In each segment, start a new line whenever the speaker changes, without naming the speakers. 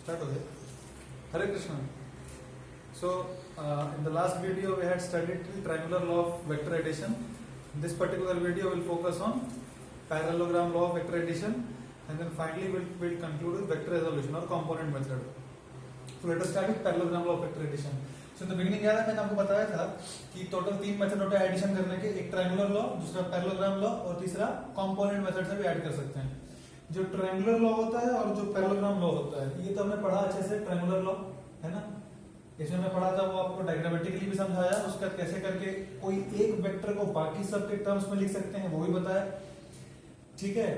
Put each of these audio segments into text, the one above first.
Start हो गया. Hare Krishna. So in the last video we had studied the triangular law of vector addition. In this particular video we'll focus on parallelogram law of vector addition, and then finally we'll conclude with vector resolution or component method. So let us start with parallelogram law of vector addition. So in the beginning याद है मैंने आपको बताया था कि total 3 method होते हैं addition करने के, एक ट्रायंगुलर लॉ, दूसरा पैरेललोग्राम लॉ और तीसरा कंपोनेंट मेथड से भी ऐड कर सकते हैं. जो ट्रायंगुलर लॉ होता है और जो पैरेललोग्राम लॉ होता है ये तो हमने पढ़ा अच्छे से. ट्रायंगुलर लॉ है ना, इसमें मैं पढ़ा था, वो आपको डायग्रामेटिकली भी समझाया, उसका कैसे करके कोई एक वेक्टर को बाकी सब के टर्म्स में लिख सकते हैं वो भी बताया. ठीक है,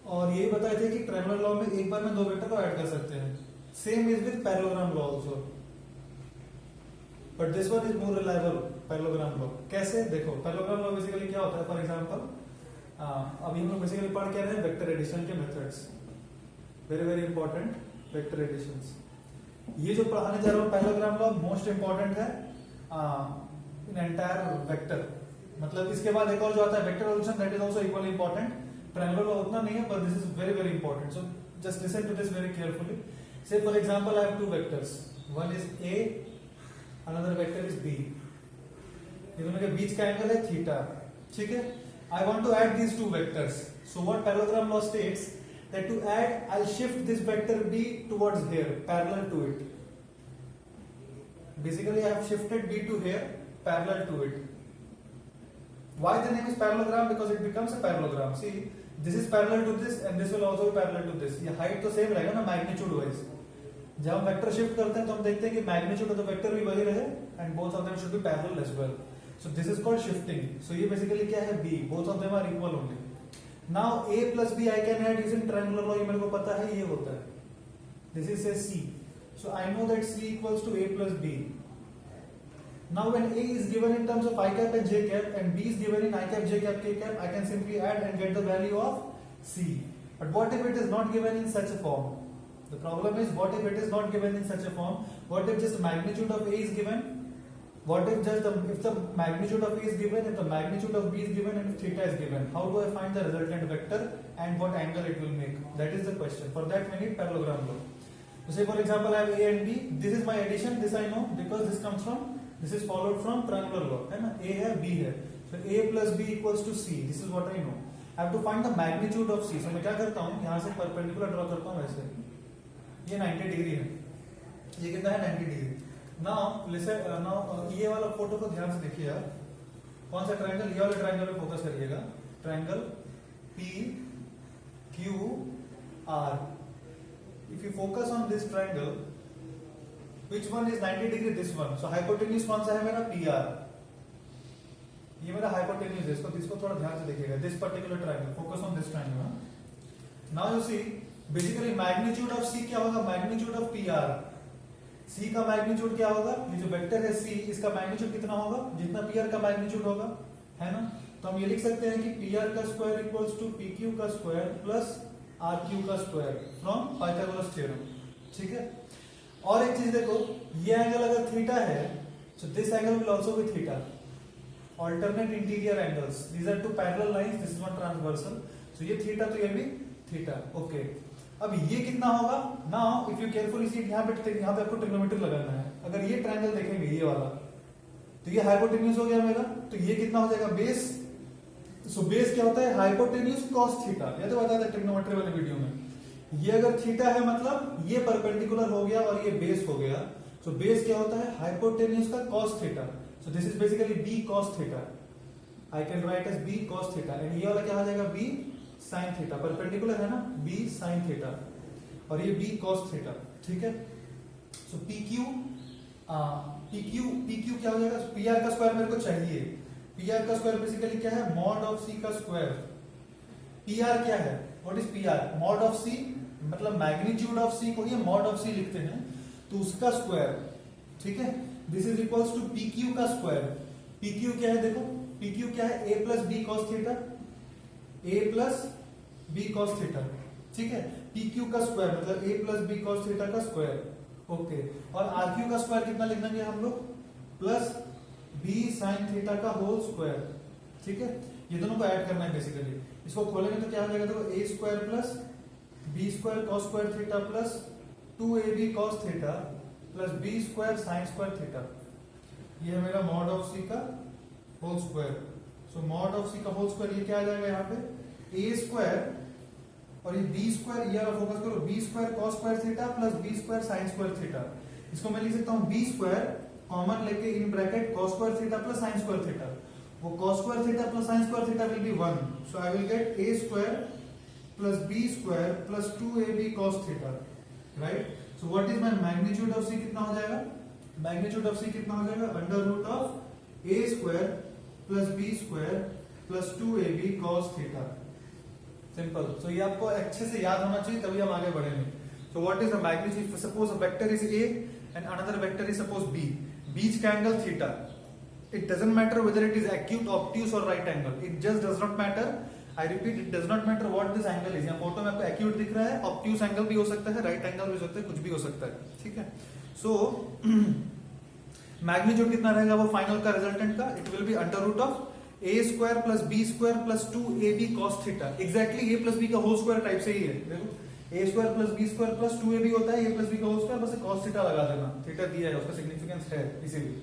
और यही बताए थे कि ट्रायंगुलर लॉ में एक बार में दो वेक्टर को ऐड कर सकते हैं. Same is with parallelogram law also, but this one is more reliable. Parallelogram law कैसे, देखो पैरेललोग्राम लॉ बेसिकली क्या होता है. फॉर एग्जांपल अभी हम लोग बेसिकली पढ़ के रहे हैं वेक्टर एडिशन के methods. Very very important vector additions. ये जो पढ़ाने जा रहा हूं पैरेललोग्राम लॉ मोस्ट इंपॉर्टेंट है इन एंटायर वेक्टर. मतलब इसके बाद एक और जो आता है vector addition, that is also equally important. Triangular law उतना नहीं है, but this is very very important. So just listen to this very carefully. Say for example I have two vectors, one is A, another vector is B. ये दोनों के बीच का angle है theta. ठीक है, I want to add these two vectors. So what parallelogram law states that to add, I'll shift this vector b towards here, parallel to it. Basically, I have shifted b to here, parallel to it. Why the name is parallelogram? Because it becomes a parallelogram. See, this is parallel to this, and this will also be parallel to this. ये height तो same रहेगा ना magnitude wise. जब हम vector shift करते हैं तो हम देखते हैं कि मैग्नीट्यूड ऑफ द वेक्टर भी वही रहे, and both of them should be parallel as well. So this is called shifting. So ये basically क्या है, B. Both of them are equal only. Now A plus B I can add using triangular law. ये मेरे को पता है ये होता है. This is say C. So I know that C equals to A plus B. Now when A is given in terms of I cap and J cap, and B is given in I cap, J cap, K cap, I can simply add and get the value of C. But what if it is not given in such a form? The problem is, what if it is not given in such a form? What if just magnitude of A is given? What if just if the magnitude of A is given, if the magnitude of B is given, and if theta is given? How do I find the resultant vector and what angle it will make? That is the question. For that we need parallelogram law. So say for example I have A and B. This is my addition. This I know because this comes from, this is followed from triangular law. है ना, A है B है. So A plus B equals to C. This is what I know. I have to find the magnitude of C. So मैं क्या करता हूँ, यहाँ से परपेंडिकुलर ड्रॉ करता हूँ वैसे. ये 90 डिग्री है. ये कितना है, 90 डिग्री. नाउ लिसन, नाउ ये वाला फोटो को ध्यान से देखिए यार. कौन सा ट्रायंगल, ये वाले ट्रायंगल पे फोकस करिएगा. Triangle P Q R. If you focus on this triangle, which one is 90 degree? This one. So hypotenuse कौन सा है मेरा? PR. ये मेरा हाइपोटेन्यूज है. इसको थोड़ा ध्यान से देखिएगा. This particular triangle, focus on this triangle. Now you see basically magnitude of C क्या होगा? Magnitude of PR. C का मैग्नीट्यूड क्या होगा? ये जो वेक्टर है C, इसका मैग्नीट्यूड कितना होगा? जितना PR का मैग्नीट्यूड होगा, है ना. तो हम ये लिख सकते हैं कि PR का स्क्वायर इक्वल्स टू PQ का स्क्वायर प्लस RQ का स्क्वायर फ्रॉम पाइथागोरस थ्योरम. ठीक है. और एक चीज देखो, ये एंगल अगर थीटा है, so this angle will also be theta. Alternate interior angles, these are two parallel lines, this is one transversal. So ये थीटा तो ये भी थीटा. ओके. अब ये कितना होगा? नाउ इफ यू केयरफुली सी, यहाँ पे आपको ट्रिग्नोमेट्री लगाना है. अगर ये ट्रायंगल देखेंगे ये वाला, तो ये हाइपोटेन्यूज हो गया मेरा. तो ये कितना हो जाएगा? बेस. सो बेस क्या होता है? Hypotenuse cos theta. ये तो बताया था ट्रिग्नोमेट्री वाले वीडियो में. ये अगर थीटा है मतलब ये परपेंडिकुलर हो गया और ये बेस हो गया. सो बेस क्या होता है? हाइपोटेन्यूज का cos theta. So this is basically b cos theta. I can write as b cos theta. And ये वाला क्या हो जाएगा? b sin theta. परपेंडिकुलर है ना, b sin थीटा, और ये b cos थीटा. ठीक है. सो PQ क्या हो जाएगा? PR का स्क्वायर मेरे को चाहिए. PR का स्क्वायर बेसिकली क्या है? मॉड ऑफ C का स्क्वायर. PR क्या है? What is PR? Mod of C, मतलब मैग्नीट्यूड ऑफ C को ये मॉड ऑफ C लिखते हैं, तो उसका स्क्वायर. ठीक है. This is equals to PQ का स्क्वायर. PQ क्या है? देखो PQ क्या है? A plus B cos theta. A plus B cos theta. ठीक है. PQ का स्क्वायर मतलब A plus B cos theta का स्क्वायर. ओके. और RQ का स्क्वायर कितना लिख देंगे हम लोग? प्लस B sin थीटा का होल स्क्वायर. ठीक है. ये दोनों को ऐड करना है बेसिकली. इसको खोलेंगे तो क्या हो जाएगा? देखो A square plus B square cos square theta plus 2ab cos theta plus b square sine square theta, ये है मेरा मॉड ऑफ c का whole square. So mod of c का होल स्क्वायर ये क्या आ जाएगा यहाँ पे a स्क्वायर और ये b स्क्वायर, ये वाला फोकस करो, b square cos square theta plus b square sine square theta. इसको मैं लिख सकता हूँ b स्क्वायर कॉमन लेके in bracket cos square theta plus sign square theta. वो cos square theta plus sign square theta will B 1, so I will get a square plus b square plus 2ab cos theta, right. So what is my magnitude of c, कितना हो जाएगा, magnitude of c कितना हो जाएगा, under root of a square plus b square plus 2ab cos theta. Simple. So ये आपको अच्छे से याद होना चाहिए, तभी हम आगे बढ़ेंगे। So what is the magnitude, suppose a vector is a and another vector is suppose b, बीच का angle theta, it doesn't matter whether it is acute, obtuse or right angle, it just does not matter, I repeat, it does not matter what this angle is। यहाँ photo में आपको acute दिख रहा है, obtuse angle भी हो सकता है, right एंगल भी हो सकता है, कुछ भी हो सकता है, ठीक है। सो मैग्नीट्यूड कितना रहेगा वो फाइनल का रिजल्टेंट का, it will be under root of a square plus b square plus 2ab cos theta. Exactly a plus b का होल स्क्वायर टाइप से ही है, देखो a square plus b square plus 2ab होता है, a plus b का whole square, बस cos theta लगा देना, थीटा दिया है, उसका सिग्निफिकेंस है इसीलिए।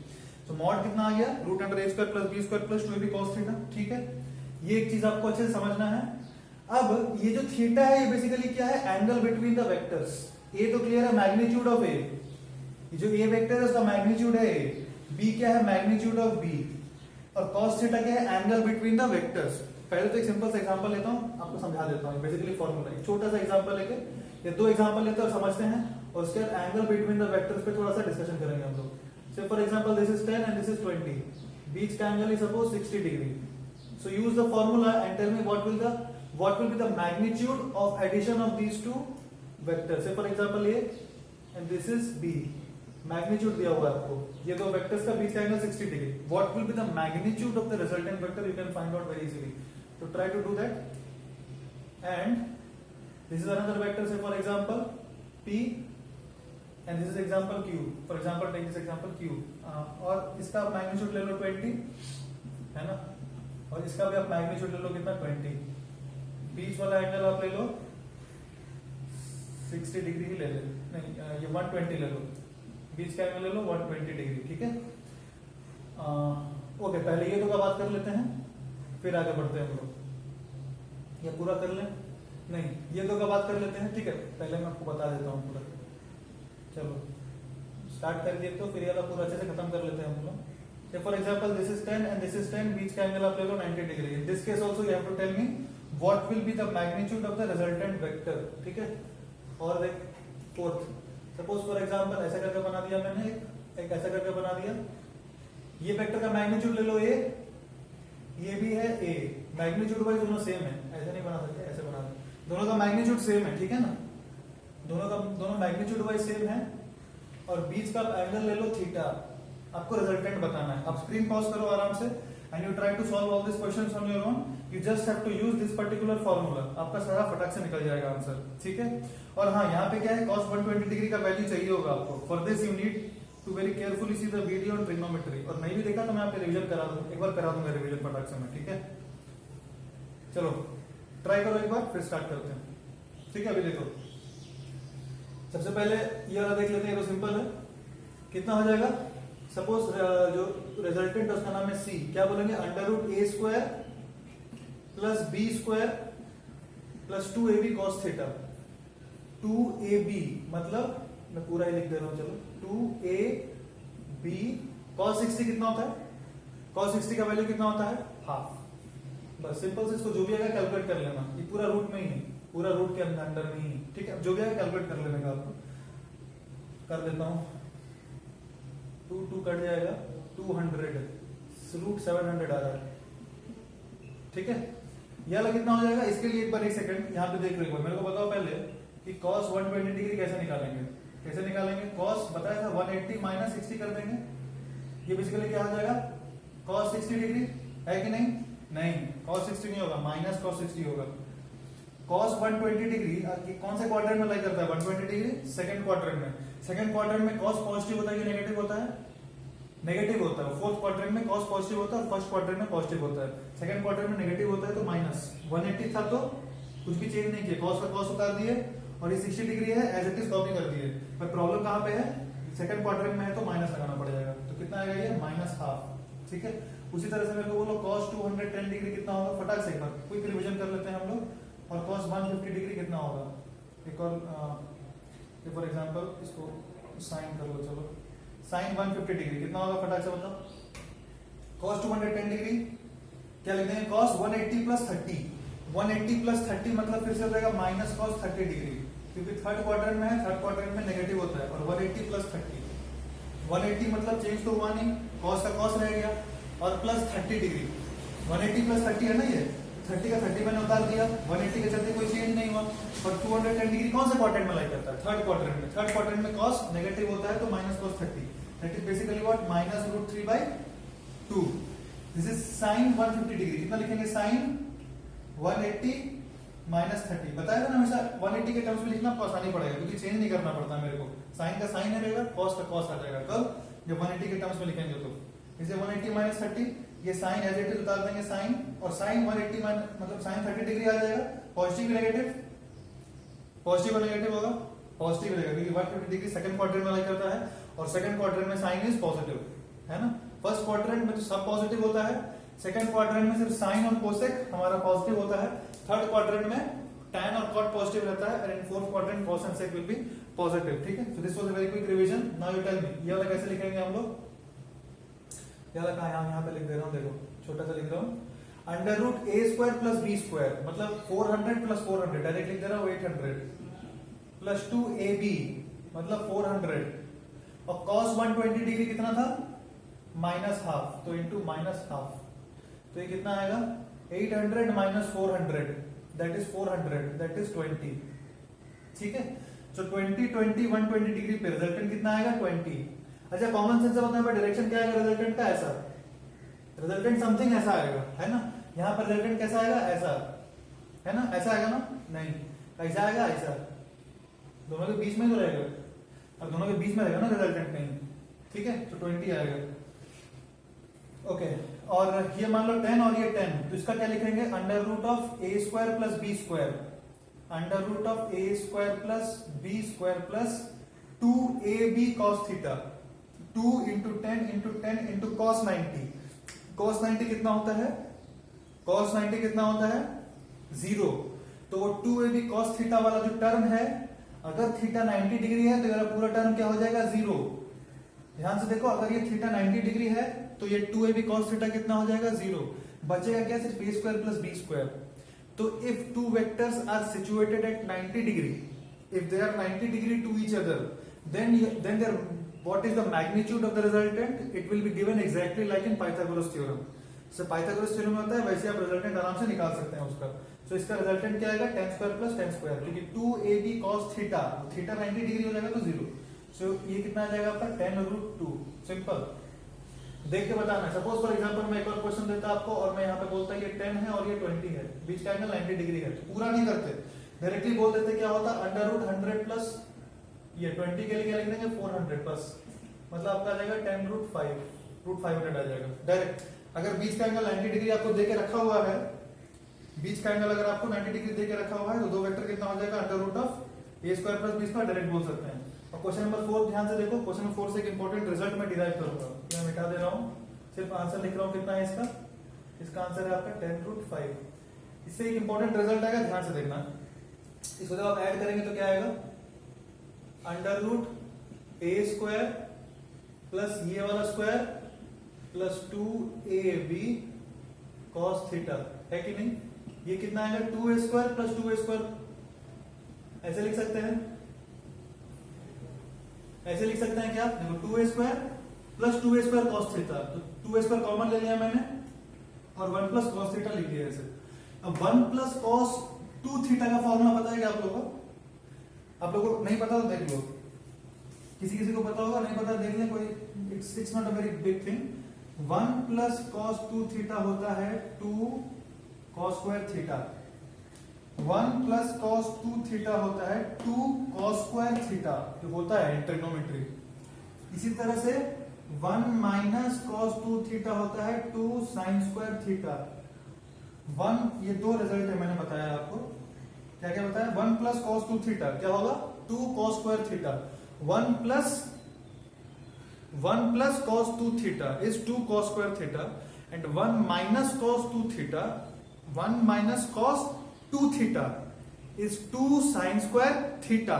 तो मॉड कितना आ गया, root under a square plus b square plus 2ab cos theta, ठीक है। ये एक चीज आपको अच्छे से समझना है। अब ये जो थीटा है ये बेसिकली क्या है, angle between the vectors. a तो क्लियर है, मैग्नीट्यूड ऑफ a, ये जो a वेक्टर है उसका मैग्नीट्यूड है a, b क्या है, मैग्नीट्यूड ऑफ b, और cos थीटा क्या है, एंगल बिटवीन द वेक्टर्स। पहले तो एक सिंपल सा एग्जांपल लेता हूं, आपको समझा देता हूं, बेसिकली फॉर्मूला, एक छोटा सा एग्जांपल लेके, ये दो एग्जांपल लेते हैं और समझते हैं, और उसके बाद एंगल बिटवीन द वेक्टर्स पे थोड़ा सा डिस्कशन करेंगे हम लोग। Say for example this is 10 and this is 20, बीच का angle is suppose 60 degree. So use the formula and tell me what will be the magnitude of addition of these two vectors. Say for example A and this is B, magnitude दिया हुआ है आपको, ये दो vectors का बीच का angle 60 degree. What will be the magnitude of the resultant vector, you can find out very easily. तो try to do that. And this is another vector, say for example p and this is example q, for example take this example q, और इसका आप magnitude ले लो 20, है ना, और इसका भी आप मैग्नीट्यूड ले लो कितना 20, बीच वाला एंगल आप ले लो 60 डिग्री ही ले लो, नहीं ये 120 ले लो, बीच का एंगल ले लो 120 डिग्री, ठीक है। ओके, पहले ये तो का बात कर लेते हैं, फिर आगे बढ़ते हैं हम लोग। ये पूरा कर लें, नहीं ये तो का बात कर लेते हैं, ठीक है, पहले मैं आपको बता देता हूँ पूरा। चलो स्टार्ट कर दिए, तो फिर ये वाला पूरा अच्छे से खत्म कर लेते हैं हम लोग। For example this is 10 and this is 10, बीच का एंगल आप ले लो 90 degree. In this case also you have to tell me what will be the magnitude of the resultant vector, ठीक है। और देख फोर्थ, सपोज फॉर एग्जांपल ऐसा करके बना दिया मैंने, एक ऐसा करके बना दिया, ये वेक्टर का मैग्नीट्यूड ले लो a, ये भी है a, मैग्नीट्यूड वाइज दोनों सेम है, ऐसे नहीं बना सकते, ऐसे बना दो, दोनों का मैग्नीट्यूड सेम है, ठीक है ना, दोनों मैग्नीट्यूड वाइज सेम है, और बीच का एंगल ले लो थीटा, आपको रिजल्टेंट बताना है। आप स्क्रीन पॉज करो आराम से and you try to solve all this questions on your own, you just have to use this particular formula, आपका सारा फटाक से निकल जाएगा आंसर, ठीक है। और हाँ, यहाँ पे क्या है, cos 120 डिग्री का वैल्यू चाहिए होगा आपको। For this you need to very carefully see the video on trigonometry, और नहीं भी देखा तो मैं आपको रिवीजन करा दूं, एक बार करा दूंगा रिवीजन फटाक से मैं, ठीक है। चलो ट्राई करो एक बार, फिर स्टार्ट करते हैं, ठीक है। अभी देखो सबसे पहले ये वाला देख लेते हैं, तो सिंपल है, कितना हो जाएगा, सपोज जो रिजल्टेंट है उसका नाम है c, क्या बोलेंगे, under root a square plus b square plus 2ab cos theta. 2ab मतलब मैं पूरा ही लिख दे रहा हूं, चलो 2ab cos 60 कितना होता है, cos 60 का वैल्यू कितना होता है, हाफ। बस सिंपल से इसको जो भी आएगा कैलकुलेट कर लेना, ये पूरा रूट में ही नहीं, पूरा रूट के अंदर में ही, ठीक है। जो भी आएगा कैलकुलेट कर लेने का, आपको कर देता हूं, 2 कट जाएगा, 200 रूट 700 आ रहा है, ठीक है। यह वाला कितना हो जाएगा, इसके लिए एक बार एक सेकंड यहाँ पे देख लो, मेरे को बताओ पहले कि cos 120 डिग्री कैसे निकालेंगे, कैसे निकालेंगे। cos बताया था 180 माइनस 60 कर देंगे, ये बेसिकली क्या हो जाएगा, cos 60 डिग्री है कि नहीं, नहीं cos 60 नहीं होगा, माइनस cos 60 होगा। cos 120 डिग्री कौन से क्वाड्रेंट में लाई करता है, 120 डिग्री सेकंड क्वाड्रेंट में। सेकंड क्वाड्रेंट में cos पॉजिटिव होता है कि नेगेटिव होता है, नेगेटिव होता है। फोर्थ क्वाड्रेंट में cos पॉजिटिव होता है और फर्स्ट क्वाड्रेंट में पॉजिटिव होता है। सेकंड क्वाड्रेंट में नेगेटिव होता है, तो माइनस 180 था तो कुछ भी चेंज नहीं किया, cos का cos उतार दिए और ये 60 डिग्री है, एज इट इज कॉपी कर दिए। पर प्रॉब्लम कहाँ पे है, सेकंड क्वाड्रेंट में है तो माइनस लगाना पड़ जाएगा। तो कितना आएगा ये -12, ठीक है। उसी तरह से मेरे को बोलो cos 210 डिग्री कितना होगा, फटाक से एक बार क्विक रिवीजन कर लेते हैं हम लोग। और cos 150 डिग्री कितना होगा, एक और फॉर एग्जांपल इसको साइन कर लो, चलो sin 150 डिग्री कितना होगा, फटाक से बताओ। cos 210 डिग्री क्या लिख देंगे, cos 180 प्लस 30, 180 प्लस 30 मतलब फिर से हो जाएगा माइनस cos 30 डिग्री, क्योंकि थर्ड क्वाड्रेंट में है, थर्ड क्वाड्रेंट में नेगेटिव होता है। और 180 प्लस 30, 180 मतलब चेंज तो हुआ नहीं, cos का cos रह गया, और प्लस 30 डिग्री, 180 प्लस 30 है ना, ये 30 का 30 मैंने उतार दिया, 180 के चलते कोई चेंज नहीं हुआ। और 210 डिग्री कौन से क्वाड्रेंट में लाई करता है, थर्ड क्वाड्रेंट में। थर्ड क्वाड्रेंट में cos नेगेटिव होता है तो minus cos 30, that is basically what, -√3/2। This is sin 150 degree, कितना लिखेंगे, sin 180 -30। बताया था ना, हमेशा 180 के टर्म्स में लिखना आपको आसानी पड़ेगा, क्योंकि चेंज नहीं करना पड़ता मेरे को। साइन का साइन रहेगा, cos का cos आ जाएगा, कब, जब 180 के टर्म्स में लिखेंगे तो। इसे 180 -30, ये साइन एज इट इज उतार देंगे साइन, और साइन 180 मतलब साइन 30 डिग्री आ जाएगा। पॉजिटिव नेगेटिव, पॉजिटिव नेगेटिव होगा, पॉजिटिव रहेगा, क्योंकि 150 डिग्री सेकंड क्वाड्रेंट में लाई करता है, और सेकंड क्वाड्रेंट में साइन इज पॉजिटिव, है ना। फर्स्ट क्वाड्रेंट में तो सब पॉजिटिव होता है, सेकंड क्वाड्रेंट में सिर्फ साइन और कोसेक हमारा पॉजिटिव होता है, थर्ड क्वाड्रेंट में tan और cot पॉजिटिव रहता है, and in fourth quadrant cos and sec will be positive, ठीक है। So this was a very quick revision. Now you tell me, ये वाला कैसे लिखेंगे हम लोग, ये वाला कहां, यहाँ पे लिख दे रहा हूँ, देखो छोटा सा लिख रहा हूँ, √a² प्लस b² मतलब 400 प्लस 400, डायरेक्ट लिख दे रहा हूँ 800 प्लस 2ab मतलब 400, और cos 120 डिग्री कितना था, -12, तो इंटू -12, तो ये कितना आएगा, 800 minus 400 that is 400, that is 20, ठीक है। सो 20 20 120 डिग्री पे रिजल्टेंट कितना आएगा, 20। अच्छा, कॉमन सेंस से बताएं डायरेक्शन क्या आएगा रिजल्टेंट का, ऐसा, रिजल्टेंट समथिंग ऐसा आएगा, है ना। यहाँ पर रिजल्टेंट कैसा आएगा, ऐसा, है ना, ऐसा आएगा ना, नहीं ऐसा आएगा, ऐसा, दोनों के बीच में तो रहेगा, अब दोनों के बीच में रहेगा ना रिजल्टेंट कहीं, ठीक है। तो 20 आएगा, ओके। और ये मान लो 10 और ये 10, तो इसका क्या लिखेंगे, √a² plus b², √a² plus b² plus 2ab cos theta, 2 into 10 into 10 into cos 90। cos 90 कितना होता है, cos 90 कितना होता है, 0। तो वो 2ab cos थीटा वाला जो टर्म है, अगर थीटा 90 डिग्री है तो ये पूरा टर्म क्या हो जाएगा, 0। ध्यान से देखो, अगर ये थीटा 90 डिग्री है तो ये 2ab cos थीटा कितना हो जाएगा, 0। बचेगा क्या, सिर्फ a² प्लस b²। तो if two vectors are situated at 90 degree, if they are 90 degree to each other, then their what is the magnitude of the resultant, it will be given exactly like in Pythagoras theorem। so Pythagoras theorem में होता है वैसे आप resultant आराम से निकाल सकते हैं उसका। so इसका रिजल्टेंट क्या आएगा, tan² प्लस tan², क्योंकि 2ab cos theta, theta 90 degree हो जाएगा तो 0। so ये कितना आ जाएगा आपका, tan√2। सिंपल, देख के बताना। सपोज फॉर एग्जांपल मैं एक और क्वेश्चन देता आपको, और मैं यहाँ पे बोलता ये 10 है और ये 20 है, बीच का एंगल 90 डिग्री है, तो पूरा नहीं करते, डायरेक्टली बोल देते क्या होता, √100 प्लस ये 20 के लिए क्या लिख देंगे, 400 प्लस, मतलब आपका आ जाएगा tan√5, √500 आ जाएगा डायरेक्ट। अगर बीच का एंगल 90 डिग्री आपको दे के रखा हुआ है, बीच का एंगल अगर आपको 90 डिग्री दे के रखा हुआ है, तो दो वेक्टर कितना हो जाएगा, √a² प्लस b² डायरेक्ट बोल सकते हैं। और क्वेश्चन नंबर 4 ध्यान से देखो, क्वेश्चन नंबर 4 से एक इंपॉर्टेंट रिजल्ट मैं डिराइव करूंगा, मैं मिटा दे रहा हूं, सिर्फ आंसर लिख रहा हूं, कितना है इसका, इसका आंसर है आपका tan√5। इससे एक इंपॉर्टेंट रिजल्ट आएगा, ध्यान से देखना। इसको जब आप ऐड करेंगे तो क्या आएगा, √a² प्लस ये वाला square plus 2ab cos theta, है कि नहीं। ये कितना आएगा, 2a² प्लस 2a², ऐसे लिख सकते हैं, ऐसे लिख सकते हैं क्या, देखो 2a² plus 2a² cos theta, तो 2a² कॉमन ले लिया मैंने और 1 प्लस cos थीटा लिख दिया ऐसे। अब 1 प्लस cos 2 थीटा का फॉर्मूला पता है क्या आप लोगों को, आप लोगों को नहीं पता तो देख लो, किसी किसी को पता होगा, नहीं पता देख ले, कोई it's not a very big thing. 1 plus cos 2 theta होता है 2 cos² theta, 1 plus cos 2 theta होता है 2 cos² थीटा, जो होता है ट्रिग्नोमेट्री। इसी तरह से 1 माइनस cos 2 थीटा होता है 2 sin² थीटा। 1, ये दो रिजल्ट है मैंने बताया आपको, क्या क्या बताया, 1 प्लस कॉस 2 थीटा क्या होगा 2 cos square theta, 1 plus cos 2 theta is 2 cos square theta and 1 minus cos 2 theta, 1 minus cos 2 theta is 2 sign square theta,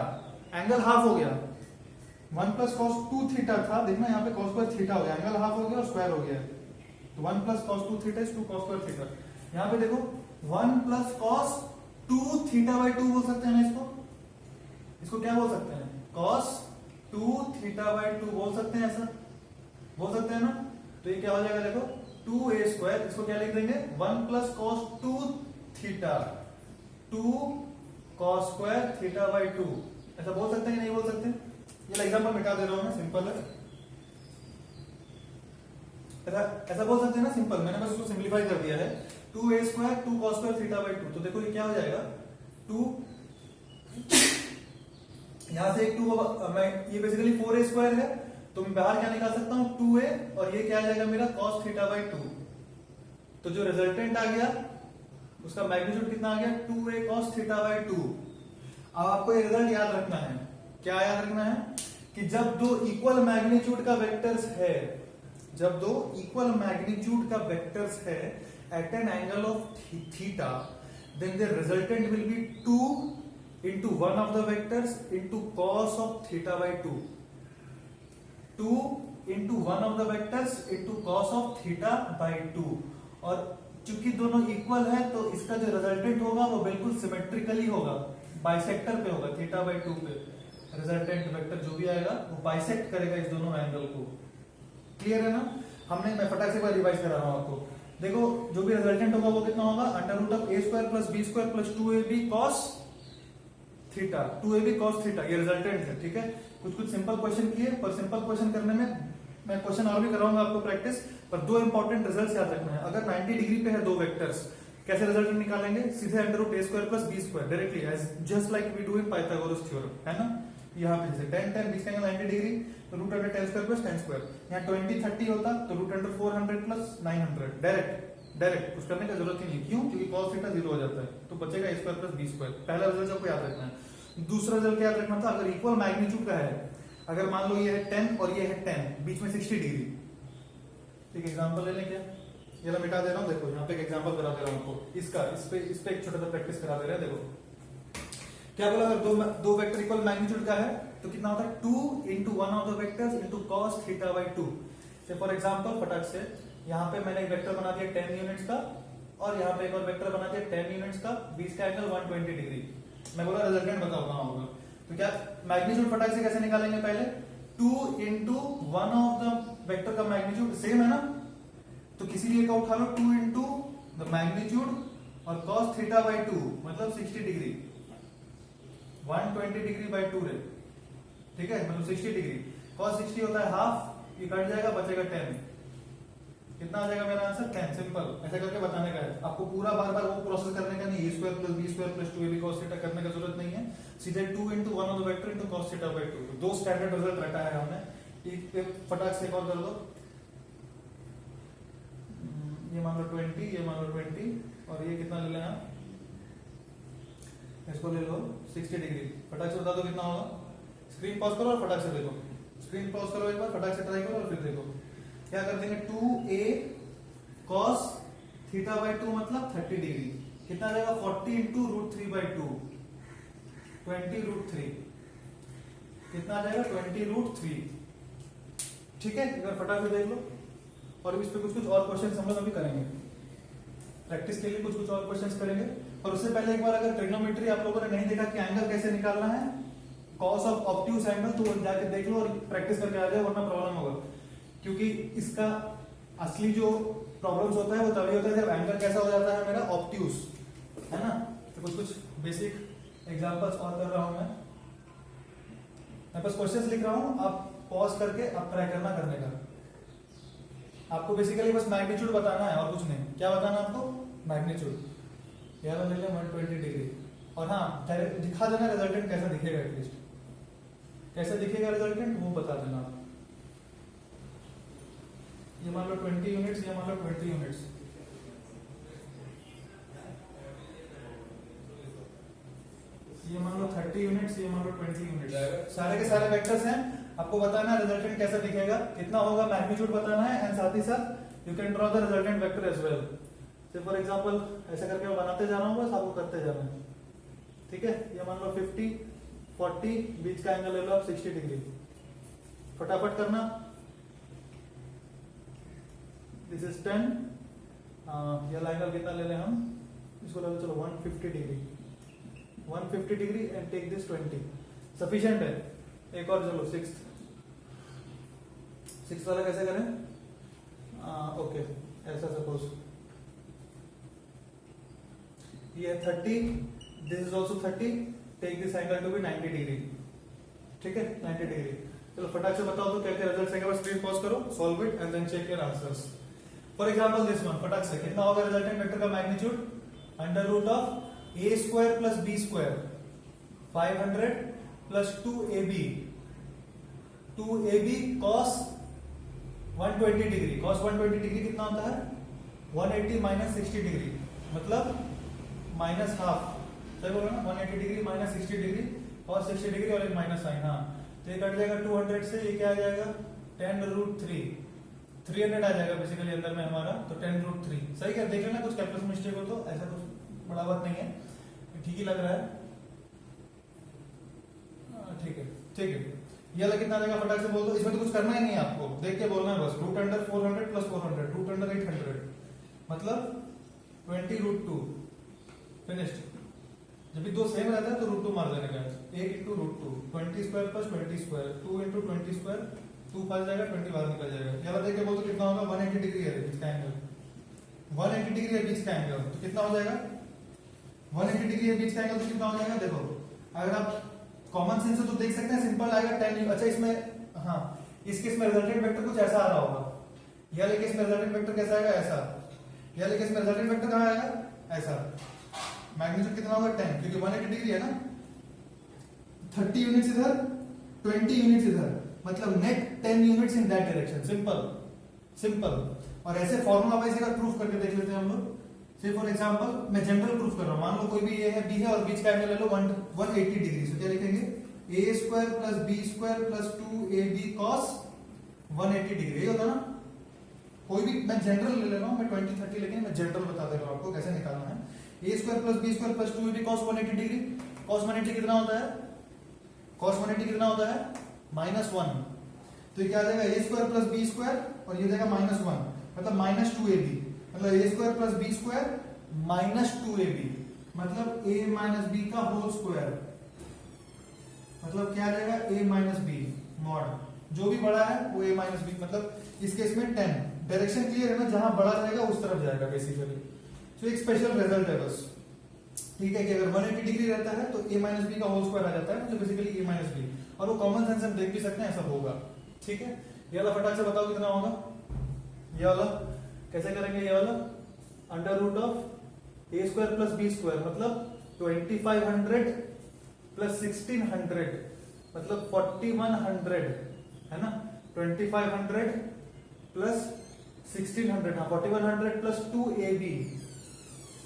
angle half हो गया। 1 प्लस कॉस 2 थीटा था, देखना यहाँ पे कॉस स्क्वायर थीटा हो गया, एंगल हाफ हो गया और स्क्वायर हो गया, तो 1 plus cos 2 theta is 2 cos square theta. यहाँ पे देखो 1 प्लस कॉस 2 थीटा बाई 2 बोल सकते हैं ना इसको क्या बोल सकते हैं, कॉस 2 थीटा बाई 2 बोल सकते हैं, ऐसा बोल सकते हैं ना। तो ये क्या हो जाएगा देखो 2a स्क्वायर, इसको क्या लिख देंगे 1 plus cos 2 theta 2 cos square theta by 2, ऐसा बोल सकते हैं कि नहीं बोल सकते। ये एग्जांपल मिटा दे रहा हूं मैं, सिंपल है, ऐसा बोल सकते हैं ना, सिंपल, मैंने बस उसको सिंपलीफाई कर दिया है। 2a square 2 cos square theta by 2, तो देखो ये क्या हो जाएगा 2, यहां से एक 2 मैं ये बेसिकली 4a स्क्वायर है, तो मैं बाहर क्या निकाल सकता हूं 2a, और ये क्या आ जाएगा मेरा cos थीटा बाई 2, तो जो रिजल्टेंट आ गया उसका मैग्नीट्यूड कितना आ गया 2a cos थीटा बाई 2। अब आपको ये रिजल्ट याद रखना है, क्या याद रखना है कि जब दो इक्वल मैग्नीट्यूड का वेक्टर्स है, जब दो इक्वल मैग्नीट्यूड का वेक्टर्स है at an angle of theta, then the resultant will be 2 into one of the vectors into cos of theta by 2, 2 into one of the vectors into cos of theta by 2, और चूंकि दोनों equal है तो इसका जो resultant होगा वो बिल्कुल सिमेट्रिकली होगा, बाइसेक्टर पे होगा, थीटा बाई 2 पे रिजल्टेंट वेक्टर जो भी आएगा वो बाइसेक्ट करेगा इस दोनों एंगल को। क्लियर है ना। मैं फटाक से रिवाइज करा रहा हूं आपको, देखो जो भी रिजल्टेंट होगा वो कितना होगा under root of a square plus b square plus 2ab cos theta, 2ab cos theta, ये रिजल्टेंट है, ठीक है। कुछ सिंपल क्वेश्चन किए, पर सिंपल क्वेश्चन करने में मैं क्वेश्चन और भी कराऊंगा आपको प्रैक्टिस, पर दो इंपॉर्टेंट रिजल्ट याद रखना है। अगर 90 डिग्री पे है दो वेक्टर्स, कैसे रिजल्टेंट निकालेंगे, सीधे under root a square plus b square directly, as just like we do in Pythagoras theorem, है ना। यहाँ पे जैसे tan tan बीच का एंगल 90 डिग्री, तो root under tan square plus tan square, यहाँ 20 30 होता तो रूट अंडर 400 प्लस 900, डायरेक्ट कुछ करने का जरूरत ही नहीं, क्यों, क्योंकि cos थीटा 0 हो जाता है, तो बचेगा a square plus b square. पहला रिजल्ट आपको याद रखना है। दूसरा रिजल्ट याद रखना था, अगर इक्वल मैग्नीट्यूड का है, अगर मान लो ये है 10 और ये है 10, बीच में 60 डिग्री, एक एग्जांपल ले लें क्या, ये मैं मिटा दे रहा हूँ, देखो यहाँ पे एक एग्जांपल करा दे रहा हूँ आपको, इस पे एक छोटा सा प्रैक्टिस करा दे रहे हैं। देखो क्या बोला, अगर दो वेक्टर इक्वल मैग्नीट्यूड का है तो कितना होता है 2 into one of the vectors into cos theta by 2। से फॉर एग्जांपल फटाक से यहाँ पे मैंने एक वेक्टर बना दिया 10 यूनिट्स का, और यहाँ पे एक और वेक्टर बना दिया 10 यूनिट्स का, बीच का एंगल 120 डिग्री। मैं बोला रिजल्टेंट बताओ कहाँ होगा, तो क्या मैग्नीट्यूड फटाक से कैसे निकालेंगे, पहले 2 into one of the vector का मैग्नीट्यूड सेम है ना, तो किसी भी एक का उठा लो 2 into the magnitude और cos थीटा by 2 मतलब 60 डिग्री, 120 डिग्री बाई 2 रे, ठीक है, मतलब 60 डिग्री, cos 60 होता है हाफ, ये कट जाएगा, बचेगा 10, कितना आ जाएगा मेरा आंसर 10। सिंपल, ऐसा करके बताने का है आपको, पूरा बार बार वो प्रोसेस करने का नहीं, a square plus b square plus 2ab cos theta करने का जरूरत नहीं है, सीधे 2 into one of the vector into cos theta by 2, दो स्टैंडर्ड रिजल्ट रखा है हमने। एक फटाक से एक और कर दो, ये मान लो 20, ये मान लो 20, और ये कितना ले लें आप, इसको ले लो 60 डिग्री, फटाक से बता दो कितना होगा। स्क्रीन पॉज करो और फटाक से देखो, स्क्रीन पॉज करो एक बार, फटाक से ट्राई करो और फिर देखो क्या कर देंगे। 2a cos थीटा बाई 2 मतलब 30 डिग्री, कितना आ जाएगा 40 into रूट 3 बाई 2, 20 रूट 3, कितना आ जाएगा 20 रूट 3, ठीक है। एक बार फटाक से देख लो, और इस पे कुछ और क्वेश्चन हम लोग अभी करेंगे, प्रैक्टिस के लिए कुछ और क्वेश्चंस करेंगे। और उससे पहले एक बार अगर ट्रिग्नोमेट्री आप लोगों ने नहीं देखा कि एंगल कैसे निकालना है, कॉस ऑफ ऑब्ट्यूज एंगल, तो जाके देख लो और प्रैक्टिस करके आ जाओ, वरना प्रॉब्लम होगा, क्योंकि इसका असली जो प्रॉब्लम्स होता है वो तभी होता है जब एंगल कैसा हो जाता है मेरा ऑब्ट्यूज, है ना। तो कुछ बेसिक एग्जांपल्स और कर रहा हूं मैं बस क्वेश्चंस लिख रहा हूं, आप पॉज करके आप ट्राई करना करने का। आपको बेसिकली बस मैग्नीट्यूड बताना है और कुछ नहीं। क्या बताना है आपको, मैग्नीट्यूड, यहाँ ले लें 120 डिग्री, और हाँ दिखा देना रिजल्टेंट कैसा दिखेगा, एटलीस्ट कैसा दिखेगा रिजल्टेंट वो बता देना आप। ये मान लो 20 यूनिट्स, ये मान लो 20 यूनिट्स, ये मान लो 30 यूनिट्स, ये मान लो 20 यूनिट्स, सारे के सारे वेक्टर्स हैं। आपको बताना है रिजल्टेंट कैसा दिखेगा, कितना होगा, मैग्नीट्यूड बताना है, एंड साथ ही साथ you can draw the resultant vector as well. तो फॉर एग्जांपल ऐसा करके मैं बनाते जा रहा हूँ, बस आपको करते जाना है, ठीक है। ये मान लो 50 40, बीच का एंगल ले लो आप 60 डिग्री, फटाफट करना। दिस इज 10, ये एंगल कितना ले लें हम, इसको ले लो चलो 150 degree, 150 degree and take this 20, sufficient है। एक और चलो 6 वाला कैसे करें, ओके ऐसा सपोज ये 30, this is also 30, take this angle to be 90 degree, ठीक है 90 डिग्री। चलो फटाक से बताओ तो क्या क्या रिजल्ट आएगा, बस स्क्रीन पॉज करो, solve it and then check your answers. For example this one, फटाक से कितना होगा रिजल्टेंट वेक्टर का magnitude, under root of a square plus b square 500 plus 2ab, 2ab cos 120 degree, cos 120 degree कितना होता है 180 minus 60 degree, मतलब minus half, सही बोल रहा ना, 180 डिग्री माइनस 60 डिग्री और 60 डिग्री और एक माइनस साइन, हाँ तो ये कट जाएगा 200 से, ये क्या आ जाएगा 10 रूट 3, 300 आ जाएगा बेसिकली अंदर में हमारा, तो 10 रूट 3, सही क्या, देख लेना कुछ कैलकुलेशन मिस्टेक हो तो, ऐसा कुछ बड़ा बात नहीं है, ठीक ही लग रहा है, ठीक है ठीक है। ये वाला कितना आ जाएगा फटाक से बोल दो, इसमें तो कुछ करना ही नहीं है आपको, देख के बोलना है बस, root under 400 plus 400, root under 800, मतलब 20 रूट 2, फिनिश्ड। जब भी दो सेम रहता है तो रूट 2 मार देने का, 8 into root 2, 20 square plus 20 square, 2 into 20 square, 2 फंस जाएगा, 20 बाहर निकल जाएगा। ये वाला देख के बोल दो कितना होगा, 180 डिग्री है बीच का एंगल, 180 डिग्री है बीच का एंगल, तो कितना हो जाएगा 180 डिग्री है बीच का एंगल, तो कितना हो जाएगा, देखो अगर आप कॉमन सेंस से तो देख सकते हैं, सिंपल आएगा 10, अच्छा इसमें हाँ इस केस में रिजल्टेंट वेक्टर कुछ ऐसा आ रहा होगा, या लेकिन इसमें रिजल्टेंट वेक्टर कैसा आएगा, ऐसा, या लेकिन इसमें रिजल्टेंट वेक्टर कहां आएगा, ऐसा, मैग्नीट्यूड कितना होगा 10, क्योंकि 180 डिग्री है ना, 30 यूनिट्स इधर 20 यूनिट्स इधर, मतलब net 10 units in that direction, simple simple. और ऐसे फॉर्मूला वाइज अगर प्रूफ करके देख लेते हैं हम लोग, से फॉर एग्जांपल मैं जनरल प्रूफ कर रहा हूं, मान लो कोई भी ये है बी है और बीच का एंगल ले लो 180 डिग्री, सो क्या लिखेंगे a square plus b square plus 2ab cos 180 degree, ये होता ना, कोई भी मैं जनरल ले रहा हूं, मैं 20 30 लेकिन मैं जनरल बता दे रहा हूं आपको कैसे निकालना है, a square plus b square plus 2ab cos 180 degree, cos 180 कितना होता है, cos 180 कितना होता है -1, तो ये क्या आ जाएगा a square plus b square और ये जाएगा -1, मतलब -2ab, मतलब a square plus b square -2ab, मतलब a माइनस b का होल स्क्वायर, मतलब क्या आ जाएगा a माइनस बी मॉड, जो भी बड़ा है वो a माइनस बी, मतलब इस केस में 10, डायरेक्शन क्लियर है ना, जहां बड़ा रहेगा उस तरफ जाएगा बेसिकली। तो एक स्पेशल रिजल्ट है बस, ठीक है, कि अगर 180 डिग्री रहता है तो a माइनस बी का होल स्क्वायर आ जाता है, जो बेसिकली a माइनस बी, और वो कॉमन सेंस हम देख भी सकते हैं ऐसा होगा, ठीक है। ये वाला फटाक से बताओ कितना होगा, ये वाला कैसे करेंगे, ये वाला under root of a square plus b square, मतलब 2500 प्लस 1600, मतलब 4100 है ना, 2500 प्लस 1600, हाँ 4100 प्लस 2ab,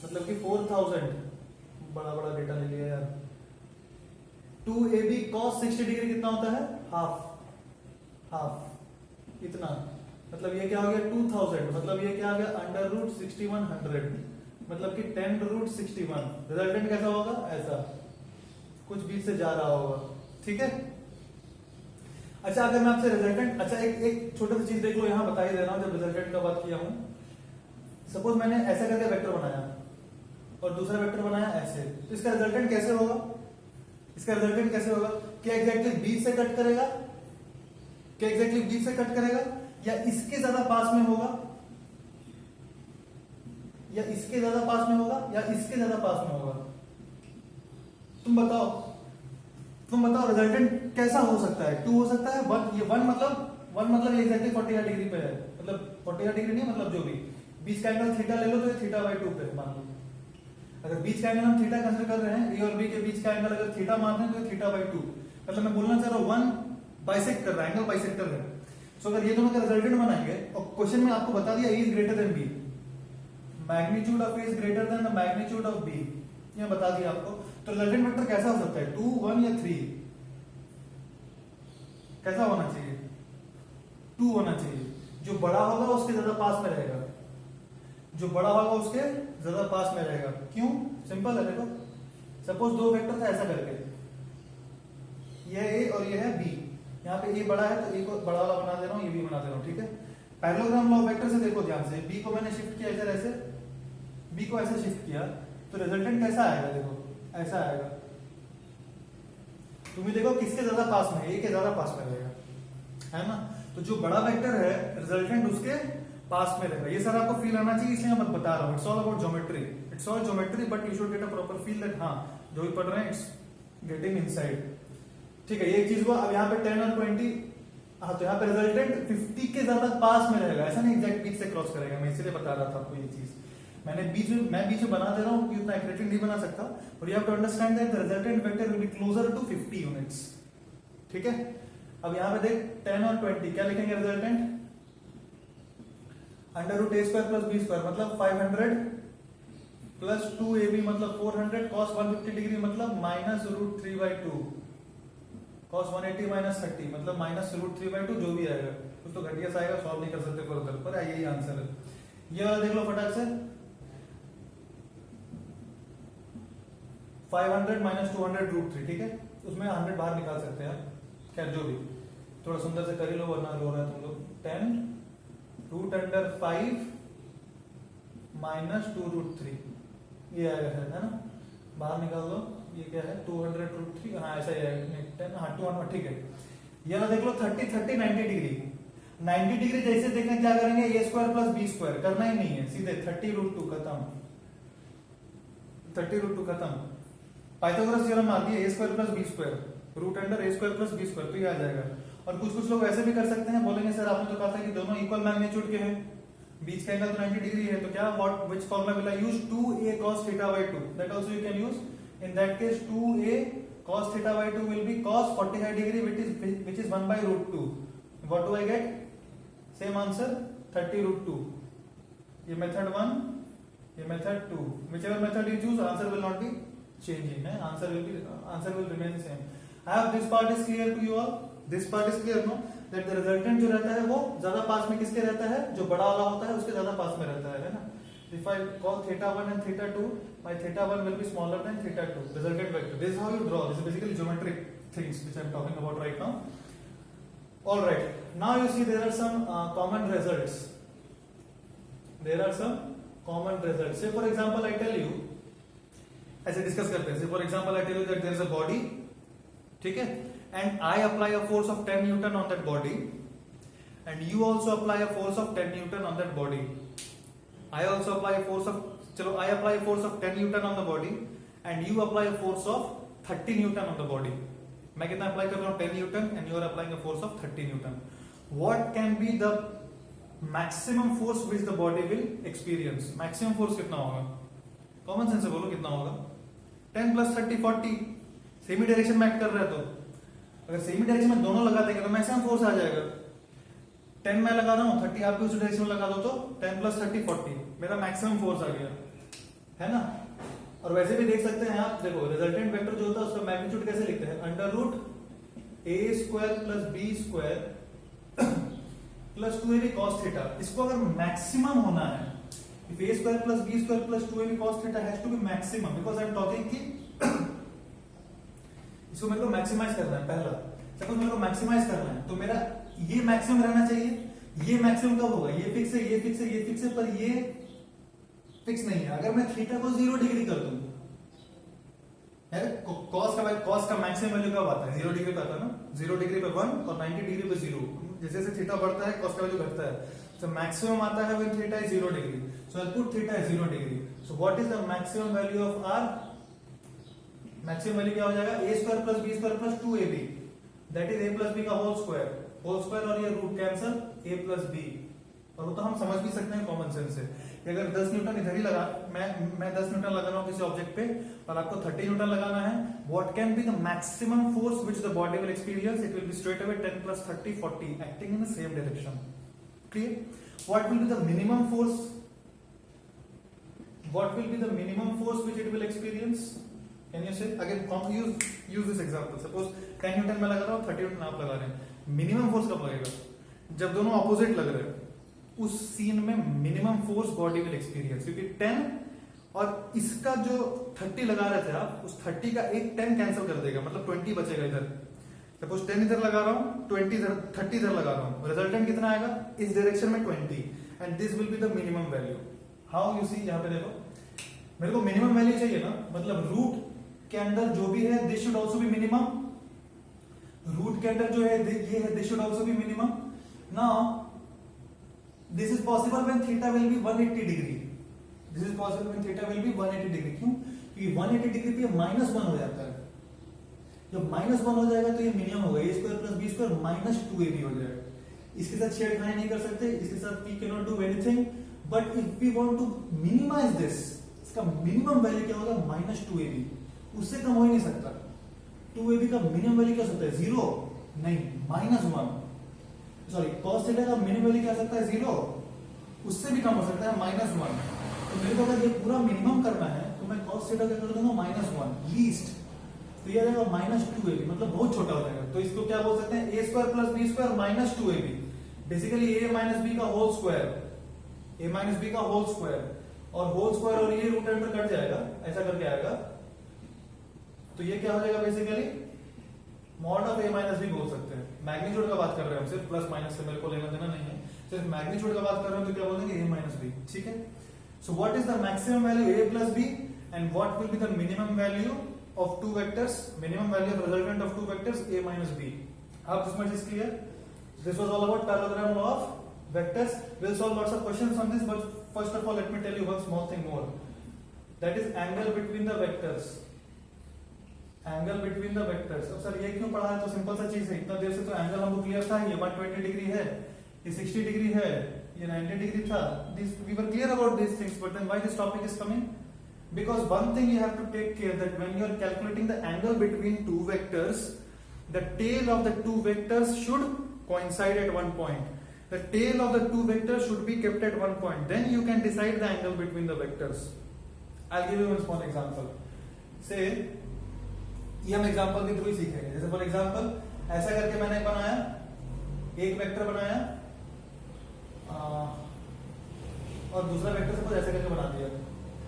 मतलब कि 4000, बड़ा बड़ा डेटा ले लिया यार, 2ab cos 60 डिग्री कितना होता है, हाफ इतना, मतलब ये क्या हो गया 2000, मतलब ये क्या आ गया अंडर रूट 6100, मतलब कि 10 रूट 61, रिजल्टेंट कैसा होगा, ऐसा कुछ बीच से जा रहा होगा, ठीक है। अच्छा अगर मैं आपसे रिजल्टेंट, अच्छा एक छोटा सी चीज देख लो, यहां बता ही दे रहा हूं, जब रिजल्टेंट का बात किया हूं, सपोज मैंने ऐसा करके वेक्टर बनाया और दूसरा वेक्टर बनाया ऐसे, तो इसका रिजल्टेंट कैसे होगा, इसका रिजल्टेंट कैसे होगा, क्या एग्जैक्टली बीच से कट करेगा, क्या एग्जैक्टली बीच से कट करेगा, या इसके ज्यादा पास में होगा, या इसके ज्यादा पास में होगा, या इसके ज्यादा पास में होगा, तुम बताओ रिजल्टेंट कैसा हो सकता है, 2 हो सकता है, 1, ये 1 मतलब एग्जैक्टली 45 डिग्री पे है, मतलब 45 डिग्री नहीं, मतलब जो भी बीच का एंगल थीटा ले लो तो ये θ/2 पे मान लो, अगर बीच का एंगल हम थीटा कंसीडर कर रहे हैं, ए और बी के बीच का एंगल अगर थीटा मान रहे हैं तो ये θ/2, मतलब मैं बोलना चाह रहा हूं 1 बाइसेक्ट कर रहा है, एंगल बाइसेक्टर है। सो अगर ये दोनों का रिजल्टेंट बनाएंगे और क्वेश्चन में आपको बता दिया a is greater than b, magnitude of a is greater than the magnitude of b, ये बता दिया आपको, तो रिजल्टेंट वेक्टर कैसा हो सकता है, 2 1 या 3? कैसा होना चाहिए, 2 होना चाहिए। जो बड़ा होगा उसके ज्यादा पास में रहेगा, जो बड़ा होगा उसके ज्यादा पास में रहेगा। क्यों? सिंपल है, देखो सपोज दो वेक्टर था ऐसा करके, यह ए और यह है बी, यहाँ पे ए बड़ा है तो ए को बड़ा वाला बना दे रहा हूँ, ये भी बना दे रहा हूँ, ठीक है। पैरेललोग्राम लॉ वेक्टर से देखो ध्यान से, बी को मैंने शिफ्ट किया इधर ऐसे, बी को ऐसे शिफ्ट किया तो रिजल्टेंट कैसा आएगा, देखो ऐसा आएगा। तुम देखो किसके ज्यादा पास में, ए के ज्यादा पास में रहेगा, है ना। तो जो बड़ा वेक्टर है रिजल्टेंट उसके पास में रहेगा। ये सर आपको फील आना चाहिए इसलिए मैं बता रहा हूँ। It's all about geometry, it's all geometry, but you should get a proper feel that हाँ जो भी पढ़ रहे हैं इट्स गेटिंग इनसाइड, ठीक है। ये एक चीज हुआ। अब यहाँ पे 10 और 20, हाँ तो यहाँ पे रिजल्टेंट 50 के ज्यादा पास में रहेगा, ऐसा नहीं एग्जैक्ट बीच से क्रॉस करेगा। मैं इसलिए बता रहा था आपको ये चीज, मैंने बीच में बना दे रहा हूँ कि उतना एक्यूरेटली नहीं बना सकता, और you have to understand that the resultant vector will be closer to 50 units, ठीक है। अब यहाँ पे देख 10 और 20 क्या लिखेंगे resultant, under root A square plus B square मतलब 500 प्लस 2ab मतलब 400 cos 150 डिग्री मतलब माइनस रूट 3/2 cos 180 माइनस 30 मतलब माइनस रूट 3/2, जो भी आएगा कुछ तो घटिया सा आएगा, सॉल्व नहीं कर सकते फर्दर, पर यही आंसर है। ये वाला देख लो फटाक से, 500 माइनस 200 रूट 3, ठीक है। उसमें 100 बाहर निकाल सकते हैं, खैर जो भी, थोड़ा सुंदर से कर ही लो वरना रो रहा है तुम लोग। 10 रूट अंडर 5 माइनस 2 रूट 3 ये आएगा, है ना, बाहर निकाल दो। ये क्या है 200 रूट 3, हाँ ऐसा ही है 10, हाँ 200, ठीक है। ये ना देख लो 30 30 90 डिग्री, 90 डिग्री जैसे देखना क्या करेंगे, ए स्क्वायर प्लस बी स्क्वायर करना ही नहीं है, सीधे 30 रूट 2 खत्म, 30 रूट 2 खत्म। पाइथागोरस थ्योरम मार दिया, A square plus B square root under A square plus B square, तो ये आ जाएगा। और कुछ लोग ऐसे भी कर सकते हैं, बोलेंगे सर आपने तो कहा था कि दोनों इक्वल मैग्नीट्यूड के हैं, बीच का एंगल तो 90 डिग्री है, तो क्या what which formula will I use, 2a cos θ/2, that also you can use. In that case 2a cos θ/2 will be cos 45 degree which is 1 by root 2. What do I get? Same answer 30 root 2. ये method 1, ये method 2. Whichever method you choose, answer will not be changing. Answer will remain same. I hope this part is clear to you all. This part is clear, no? That the resultant जो रहता है वो ज्यादा पास में किसके रहता है, जो बड़ा वाला होता है उसके ज्यादा पास में रहता है ना। If I call θ1 and θ2, my θ1 will be smaller than θ2, resultant vector. This is how you draw. This is basically geometric things which I am talking about right now. All right. Now you see there are some common results. There are some common results. Say for example, I tell you, ऐसे discuss करते हैं. Say for example, I tell you that there is a body, ठीक है, and I apply a force of 10 Newton on that body, and you also apply a force of 10 Newton on that body. I also apply a force of, चलो I apply a force of 10 Newton on the body and you apply a force of 30 Newton on the body. मैं कितना apply कर रहा हूँ 10 Newton and you are applying a force of 30 Newton. What can be the maximum force which the body will experience? Maximum force कितना होगा? Common sense से बोलो कितना होगा? 10 plus 30 40. सेमी डायरेक्शन में एक्ट कर रहा है तो अगर सेमी डायरेक्शन में दोनों लगा देंगे तो मैक्सिमम फोर्स आ जाएगा। 10 मैं लगा रहा हूँ, 30 आप भी उस डायरेक्शन में लगा दो तो 10 plus 30 40 मेरा मैक्सिमम फोर्स आ गया, है ना। और वैसे भी देख सकते हैं आप, देखो रिजल्टेंट वेक्टर जो होता है उसका मैग्नीट्यूड कैसे लिखते हैं, under root A square plus B square plus 2ab cos theta. इसको अगर मैक्सिमम होना है, if a square plus b square plus 2ab cos theta has to be maximum, because I am talking कि इसको मेरे को मैक्सिमाइज करना है। पहला सपोज मेरे को मैक्सिमाइज करना है तो मेरा ये मैक्सिमम रहना चाहिए, ये मैक्सिमम कब होगा, ये फिक्स है, ये फिक्स है, ये फिक्स है, पर ये फिक्स नहीं है। अगर मैं थीटा को 0 डिग्री कर दूं, कॉस का मैक्सिमम वैल्यू कब आता है, 0 डिग्री पे आता है ना, 0 डिग्री पे 1 और 90 डिग्री पे 0। जैसे जैसे थीटा बढ़ता है कॉस का वैल्यू घटता है, so maximum आता है when theta is 0 degree, so I'll put theta as 0 degree. So what is the maximum value of r? maximum value क्या हो जाएगा, a square plus b square plus 2ab, that is a plus b का whole square और ये root cancel a plus b, और वो तो हम समझ भी सकते हैं कॉमन सेंस से कि अगर 10 न्यूटन इधर ही लगा, मैं 10 न्यूटन लगा रहा हूँ किसी ऑब्जेक्ट पे और आपको 30 न्यूटन लगाना है, what can be the maximum force which the body will experience? It will be straight away 10 plus 30 40 acting in the same direction. Clear? What will be the minimum force? What will be the minimum force which it will experience? Can you say again use this example, suppose 10 newton मैं लगा रहा हूँ, 30 Newton आप लगा रहे हैं, minimum force कब लगेगा? जब दोनों ऑपोजिट लग रहे हैं, उस सीन में minimum force body will experience, क्योंकि 10 और इसका जो 30 लगा रहे थे आप, उस 30 का एक 10 कैंसिल कर देगा, मतलब 20 बचेगा इधर। सपोज 10 इधर लगा रहा हूँ, 20 इधर, 30 इधर लगा रहा हूँ, रिजल्टेंट कितना आएगा इस डायरेक्शन में 20, and this will be the minimum value. How you see, यहाँ पे देखो, मेरे को मिनिमम वैल्यू चाहिए ना, मतलब रूट के अंदर जो भी है this should also be minimum, root के अंदर जो है ये है, this should also be minimum. Now this is possible when theta will be 180 degree, this is possible when theta will be 180 degree. क्यों? क्योंकि 180 डिग्री पे -1 हो जाता है, जब -1 हो जाएगा तो ये मिनिमम होगा, a square plus b square -2ab हो जाएगा। इसके साथ छेड़खानी नहीं कर सकते, इसके साथ we cannot do anything, but if we want to minimize this, इसका मिनिमम वैल्यू क्या होगा? -2ab, उससे कम हो ही नहीं सकता। 2ab का मिनिमम वैल्यू क्या हो सकता है? 0 नहीं, -1। सॉरी, cos थीटा का मिनिमम वैल्यू क्या हो सकता है? 0, उससे भी कम हो सकता है -1। तो मेरे को अगर ये पूरा मिनिमम करना है तो मैं cos थीटा क्या कर दूंगा? -1 लीस्ट, तो ये रहेगा -2ab, मतलब बहुत छोटा हो जाएगा। तो इसको क्या बोल सकते हैं? a square plus b square -2ab, basically a minus b का whole square, a minus b का होल स्क्वायर, और होल स्क्वायर और ये रूट अंडर कट जाएगा, ऐसा करके आएगा, तो ये क्या हो जाएगा? Basically mod of a minus b बोल सकते हैं। मैग्नीट्यूड का बात कर रहे हैं हम, सिर्फ प्लस माइनस से मेरे को लेना देना नहीं है, सिर्फ मैग्नीट्यूड का बात कर रहे हैं, तो क्या बोलेंगे? a माइनस b, ठीक है। So what is the maximum value a plus b and what will be the minimum value of two vectors, minimum value of resultant of two vectors a minus b. Hope this much is clear. This was all about parallelogram law of vectors. We'll solve lots of questions on this, but first of all let me tell you one small thing more, that is angle between the vectors, angle between the vectors। अब sir ये क्यों पढ़ा है? तो simple सा चीज है, इतना देर से तो एंगल हमको क्लियर था, ये 120 डिग्री है, ये 60 डिग्री है, ये 90 डिग्री था, this we were clear about these things, but then why this topic is coming? Because one thing you have to take care, that when you are calculating the angle between two vectors, the tail of the two vectors should coincide at one point. The tail of the two vectors should be kept at one point. Then you can decide the angle between the vectors. I'll give you one small example. Say, ये हम example के through ही सीखेंगे। जैसे for example, ऐसा करके मैंने बनाया, एक वेक्टर बनाया, और दूसरा वेक्टर सपोज ऐसा करके बना दिया,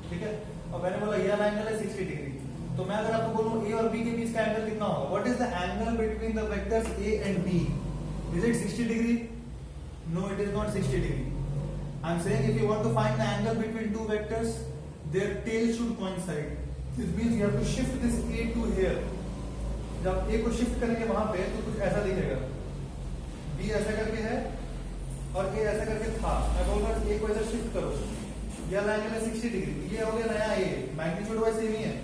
ठीक है। और मैंने बोला ये एंगल है 60 डिग्री, तो मैं अगर आपको बोलूं a और b के बीच का एंगल कितना होगा? What is the angle between the vectors a and b? Is it 60 degree? No, it is not 60 degree. I am saying if you want to find the angle between two vectors, their tail should coincide. This means you have to shift this a to here. जब a को shift करेंगे वहां पे तो कुछ ऐसा दिखेगा, b ऐसा करके है और a ऐसा करके था। मैं बोल रहा हूं a को ऐसा शिफ्ट करो, ये एंगल है 60 डिग्री, ये हो गया नया a, मैग्नीट्यूड वाइज सेम ही है।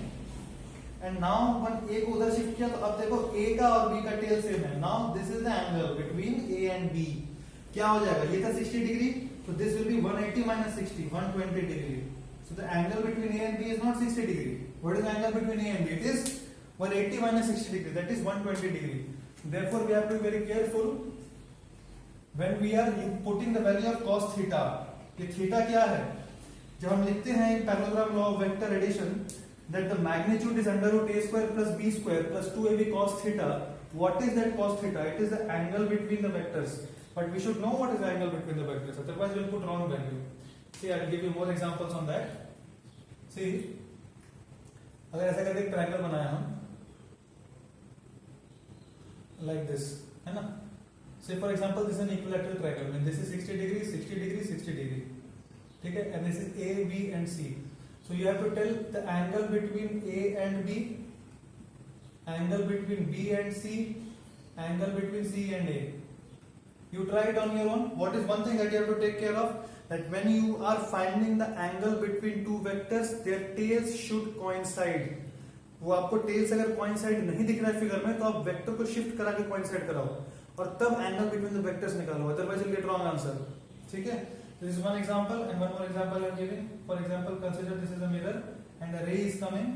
एंड नाउ वन a को उधर शिफ्ट किया, तो अब देखो a का और b का टेल सेम है। Now this is the angle between a and b। क्या हो जाएगा? ये था 60 डिग्री, तो this will be 180 minus 60, 120 degree. So the angle between a and b is not 60 degree. What is the angle between a and b? It is 180 minus 60 degree, that is 120 degree. Therefore we have to be very careful when we are putting the value of cos theta. ये theta क्या है? जब हम लिखते हैं in parallelogram law of vector addition that the magnitude is under root a square plus b square plus 2ab cos theta, what is that cos theta? It is the angle between the vectors, but we should know what is the angle between the vectors, otherwise we'll put wrong value. See, I'll give you more examples on that. See, अगर ऐसा करके एक triangle बनाया हम like this, है ना? Say for example this is an equilateral triangle, when this is 60 degree, 60 degree, 60 degree, ठीक है, and this is a, b and c. So you have to tell the angle between a and b, angle between b and c, angle between c and a. You try it on your own. What is one thing that you have to take care of? That when you are finding the angle between two vectors, their tails should coincide. वो आपको tails अगर coincide नहीं दिख रहा है figure में, तो आप वेक्टर को शिफ्ट करा के coincide कराओ और तब angle between the vectors निकालो, otherwise you'll get wrong answer. ठीक है? This is one example, and one more example I am giving. For example, consider this is a mirror and a ray is coming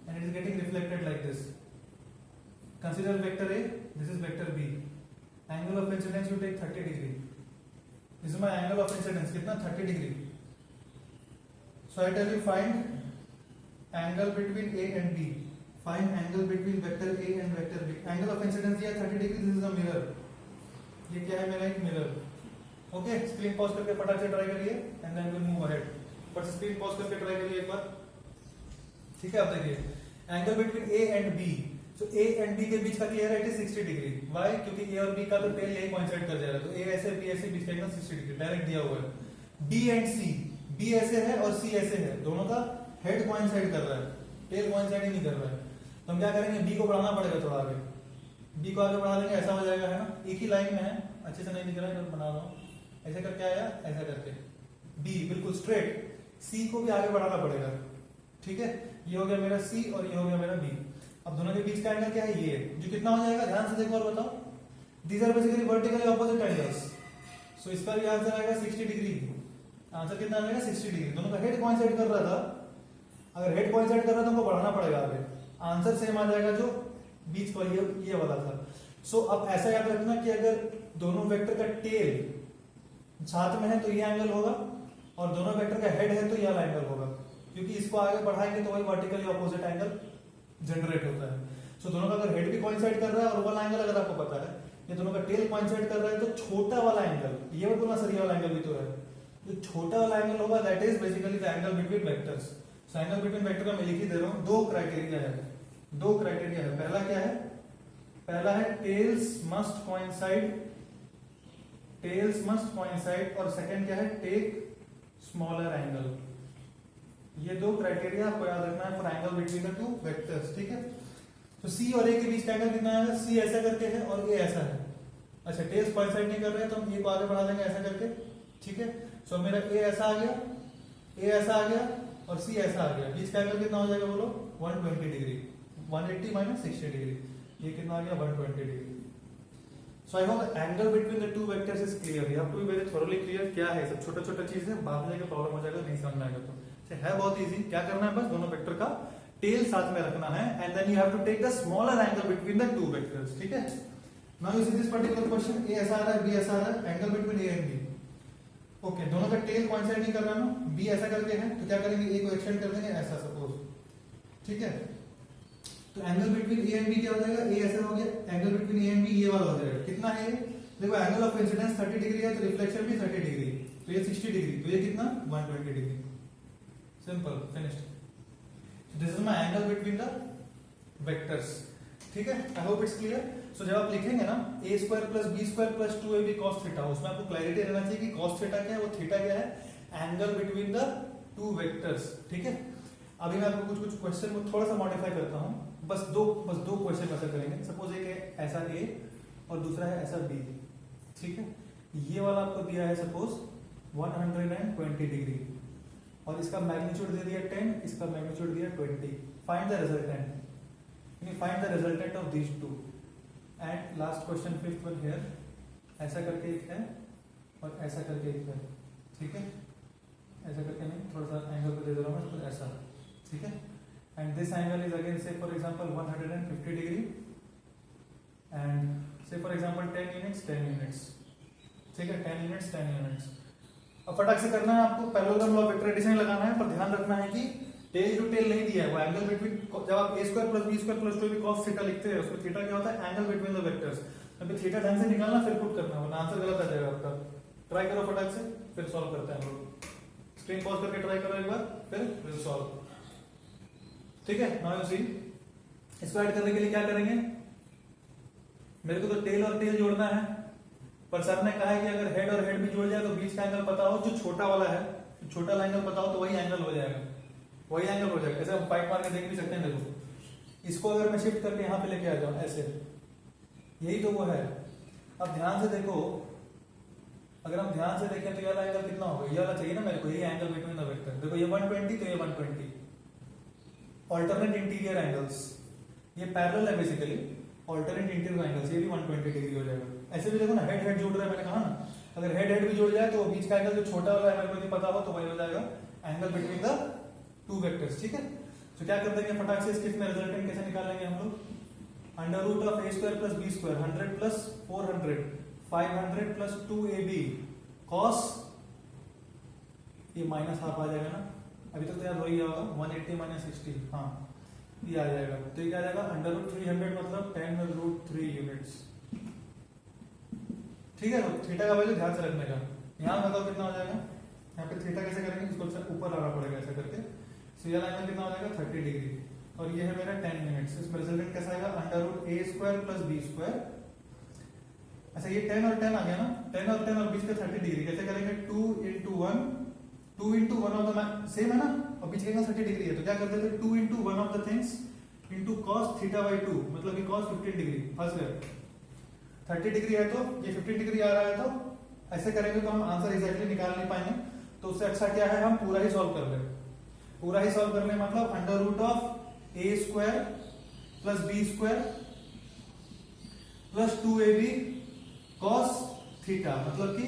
and it is getting reflected like this. Consider vector A, this is vector B. Angle of incidence you take 30 degree. This is my angle of incidence, कितना? 30 degree. So I tell you find angle between A and B. Find angle between vector A and vector B. Angle of incidence दिया 30 degree, this is a mirror. ये क्या है? मेरा एक mirror. Okay, screen pause करके फटाक से try करिए and then will move ahead. But screen pause करके ट्राई करिए एक बार, ठीक है? आप देखिए angle between A and B, तो ए एंड बी के बीच का क्लियर है 60 डिग्री। वाई? क्योंकि ए और बी का तो टेल यही कोइंसाइड कर जाएगा, तो ए ऐसे बी ऐसे बीच का एंगल 60 डिग्री डायरेक्ट दिया हुआ है। बी एंड सी, बी ऐसे है और सी ऐसे है, दोनों का हेड कोइंसाइड कर रहा है, टेल कोइंसाइड ही नहीं कर रहा है। तो हम क्या करेंगे? बी को बढ़ाना पड़ेगा थोड़ा आगे, बी को आगे बढ़ा देंगे, ऐसा हो जाएगा, है ना? एक ही लाइन में है, अच्छे से नहीं दिख रहा है तो बना रहा हूं, ऐसे करके आया, ऐसा करके बी बिल्कुल स्ट्रेट। सी को भी आगे बढ़ाना पड़ेगा, ठीक है? ये हो गया मेरा सी और ये हो गया मेरा बी। अब दोनों के बीच का एंगल क्या है? ये, जो कितना हो जाएगा? ध्यान से देखो और बताओ। These are basically vertically opposite angles, so इसका भी आंसर आएगा 60 डिग्री। आंसर कितना आएगा? 60 डिग्री। दोनों का हेड कोइंसाइड कर रहा था, अगर हेड कोइंसाइड कर रहा था तो हमको बढ़ाना पड़ेगा आगे, आंसर सेम आ जाएगा जो बीच का ये वाला था। सो अब ऐसा याद रखना कि अगर दोनों वेक्टर का टेल साथ में है तो ये एंगल होगा, और दोनों वेक्टर का हेड है तो ये वाला एंगल होगा, क्योंकि इसको आगे बढ़ाएंगे तो वही वर्टिकली ऑपोजिट एंगल जनरेट होता है। सो दोनों का अगर हेड भी कोइंसाइड कर रहा है और वाला एंगल अगर आपको पता है, ये दोनों का टेल कोइंसाइड कर रहा है, तो छोटा वाला एंगल, ये बोलना सर ये वाला एंगल भी तो है, जो छोटा वाला एंगल होगा that is basically the angle between vectors. So angle between vector का मैं लिख ही दे रहा हूं, दो क्राइटेरिया है, दो क्राइटेरिया है। पहला क्या है? पहला है tails must coincide, tails must coincide, और सेकंड क्या है? Take smaller angle. ये दो क्राइटेरिया आपको याद रखना है for angle between the two vectors, ठीक है? तो सी और ए के बीच का एंगल कितना है? सी ऐसा करके है और ए ऐसा है। अच्छा, टेल्स कोइंसाइड नहीं कर रहे हैं तो हम ए को आगे बढ़ा देंगे ऐसा करके, ठीक है? सो मेरा ए ऐसा आ गया, ए ऐसा आ गया और सी ऐसा आ गया। बीच का एंगल कितना हो जाएगा बोलो? 120 डिग्री। 180 माइनस 60 डिग्री, ये कितना आ गया? 120 degree. So I hope angle between the two vectors is clear. You have to be very thoroughly clear क्या है सब छोटा छोटा चीज है, बाद में जाके प्रॉब्लम हो जाएगा नहीं समझ में आएगा तो। है बहुत इजी, क्या करना है? बस दोनों वेक्टर का टेल साथ में रखना है and then you have to take the smaller angle between the two vectors, ठीक है? Now you see this particular question, A ऐसा आ रहा है, बी ऐसा आ रहा है, angle between A and B. Okay, दोनों का टेल कोइंसाइड नहीं कर रहा ना, बी ऐसा करके है तो क्या करेंगे? ए को एक्सटेंड कर देंगे ऐसा सपोज, ठीक है? तो angle between A and B क्या हो जाएगा? ए ऐसा हो गया, angle between A and B ये वाला हो जाएगा। कितना है ये? देखो एंगल ऑफ इंसिडेंस 30 डिग्री है तो रिफ्लेक्शन भी 30 डिग्री, तो ये 60 डिग्री, तो ये कितना? 120 degree. Simple, finished. This is my angle between the vectors, ठीक है? I hope it's clear. So जब आप लिखेंगे ना a square plus B square plus 2ab cos theta, उसमें आपको क्लैरिटी रहना चाहिए कि cos थीटा क्या है, वो थीटा क्या है, angle between the two vectors, ठीक है? अभी मैं आपको कुछ कुछ क्वेश्चन को थोड़ा सा मॉडिफाई करता हूं, बस दो क्वेश्चन ऐसा करेंगे। सपोज एक है ऐसा a और दूसरा है ऐसा b, ठीक है? ये वाला आपको दिया है सपोज 120 डिग्री और इसका मैग्नीट्यूड दे दिया 10, इसका मैग्नीट्यूड दिया 20। Find the resultant, find the resultant of these two. And last question, fifth one here, ऐसा करके एक है और ऐसा करके एक है, ठीक है? ऐसा करके नहीं, थोड़ा सा एंगल को दे दे रहा हूं तो ऐसा, ठीक है? And this angle is again से फॉर एग्जांपल 150 डिग्री एंड से फॉर एग्जांपल 10 यूनिट्स 10 यूनिट्स, ठीक है? 10 यूनिट्स 10 यूनिट्स। अब फटाक से करना है आपको, पैरेललोग्राम लॉ वेक्टर एडिशन लगाना है, पर ध्यान रखना है कि टेल टू टेल नहीं दिया है, वो एंगल बिटवीन, जब आप a square plus b square plus 2ab cos theta लिखते हैं उसमें थीटा क्या होता है? Angle between the vectors. अभी थीटा ढंग से निकालना फिर पुट करना, वरना आंसर गलत आ जाएगा आपका। ट्राई करो फटाक से, फिर सॉल्व करते हैं हम लोग। स्क्रीन पॉज करके ट्राई करो एक बार, फिर विल सॉल्व, ठीक है? नाउ यू सी, इसको ऐड करने के लिए क्या करेंगे? मेरे को तो टेल और टेल जोड़ना है, पर सर ने कहा है कि अगर हेड और हेड भी जुड़ जाए तो बीच का एंगल पता हो, जो छोटा वाला है, छोटा वाला एंगल पता हो तो वही एंगल हो जाएगा, वही एंगल हो जाएगा। ऐसे हम फाइट मार के देख भी सकते हैं। देखो इसको अगर मैं शिफ्ट करके यहाँ पे लेके आ जाऊं ऐसे, यही तो वो है। अब ध्यान से देखो, अगर हम ध्यान से देखें तो ये वाला एंगल कितना होगा? ये वाला चाहिए ना मेरे को, ये एंगल बिटवीन द वेक्टर। देखो ये 120 तो ये 120, ऑल्टरनेट इंटीरियर एंगल्स, ये पैरेलल है बेसिकली, ऑल्टरनेट इंटीरियर एंगल्स, ये भी 120 डिग्री हो जाएगा। ऐसे भी देखो ना, हेड हेड जुड़ रहा है, मैंने कहा ना, अगर हेड हेड भी जुड़ जाए तो बीच का एंगल जो छोटा वाला है मेरे को नहीं पता हो तो वही हो जाएगा angle between the two vectors, ठीक है? तो क्या कर देंगे फटाक से, इसके रिजल्टेंट कैसे निकालेंगे हम लोग? Under root of a square plus b square 100 plus 400 500 plus 2ab cos, ये माइनस हाफ आ जाएगा ना, अभी तक तो यार वही होगा 180 माइनस 60, हाँ ये आ जाएगा। तो ये क्या आ जाएगा, अंडर रूट 300 मतलब 10√3 यूनिट्स। ठीक है, तो थीटा का वैल्यू ध्यान से रखने का। यहाँ बताओ कितना हो जाएगा, यहाँ पे थीटा कैसे करेंगे, इसको ऊपर लाना पड़ेगा ऐसे करके। सो ये एंगल कितना हो जाएगा 30 डिग्री, और ये है मेरा 10 यूनिट्स। इसमें रिजल्टेंट कैसा आएगा, √a² + b²। अच्छा ये 10 और 10 आ गया ना, 10 और 10 और बीच का 30 डिग्री कैसे करेंगे, 2 × 1, 2 × 1 ऑफ द सेम है ना, और बीच का एंगल 30 डिग्री है, तो क्या कर देते हैं 2 × 1 of the things into cos θ/2, मतलब कि cos 15 डिग्री। फंस गए, 30 डिग्री है तो ये 15 डिग्री आ रहा है, तो ऐसे करेंगे तो हम आंसर एग्जैक्टली निकाल नहीं पाएंगे। तो उससे अच्छा क्या है, हम पूरा ही सॉल्व कर ले। पूरा ही सॉल्व करने मतलब √a² + b² + 2ab cos θ, मतलब कि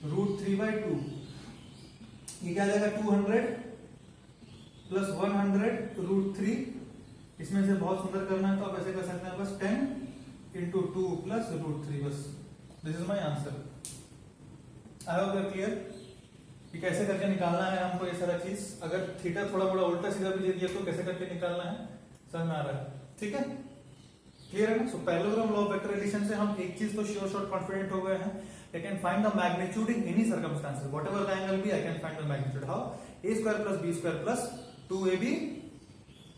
√3/2। ये क्या आ जाएगा 200 + 100 √3। इसमें से बहुत सुंदर करना है तो आप ऐसे कर सकते हैं, बस 10 × 2 + √3, बस this is my answer. I hope you are clear कि कैसे करके निकालना है हमको ये सारा चीज। अगर थीटा थोड़ा बड़ा उल्टा सीधा भी दे दिया तो कैसे करके निकालना है, समझ में आ रहा है? ठीक है, क्लियर है ना? So parallelogram law of vector addition से हम एक चीज तो श्योर शॉर्ट कॉन्फिडेंट हो गए हैं, I can find the magnitude in any circumstances, whatever the angle be, I can find the magnitude. How? a² + b² + 2ab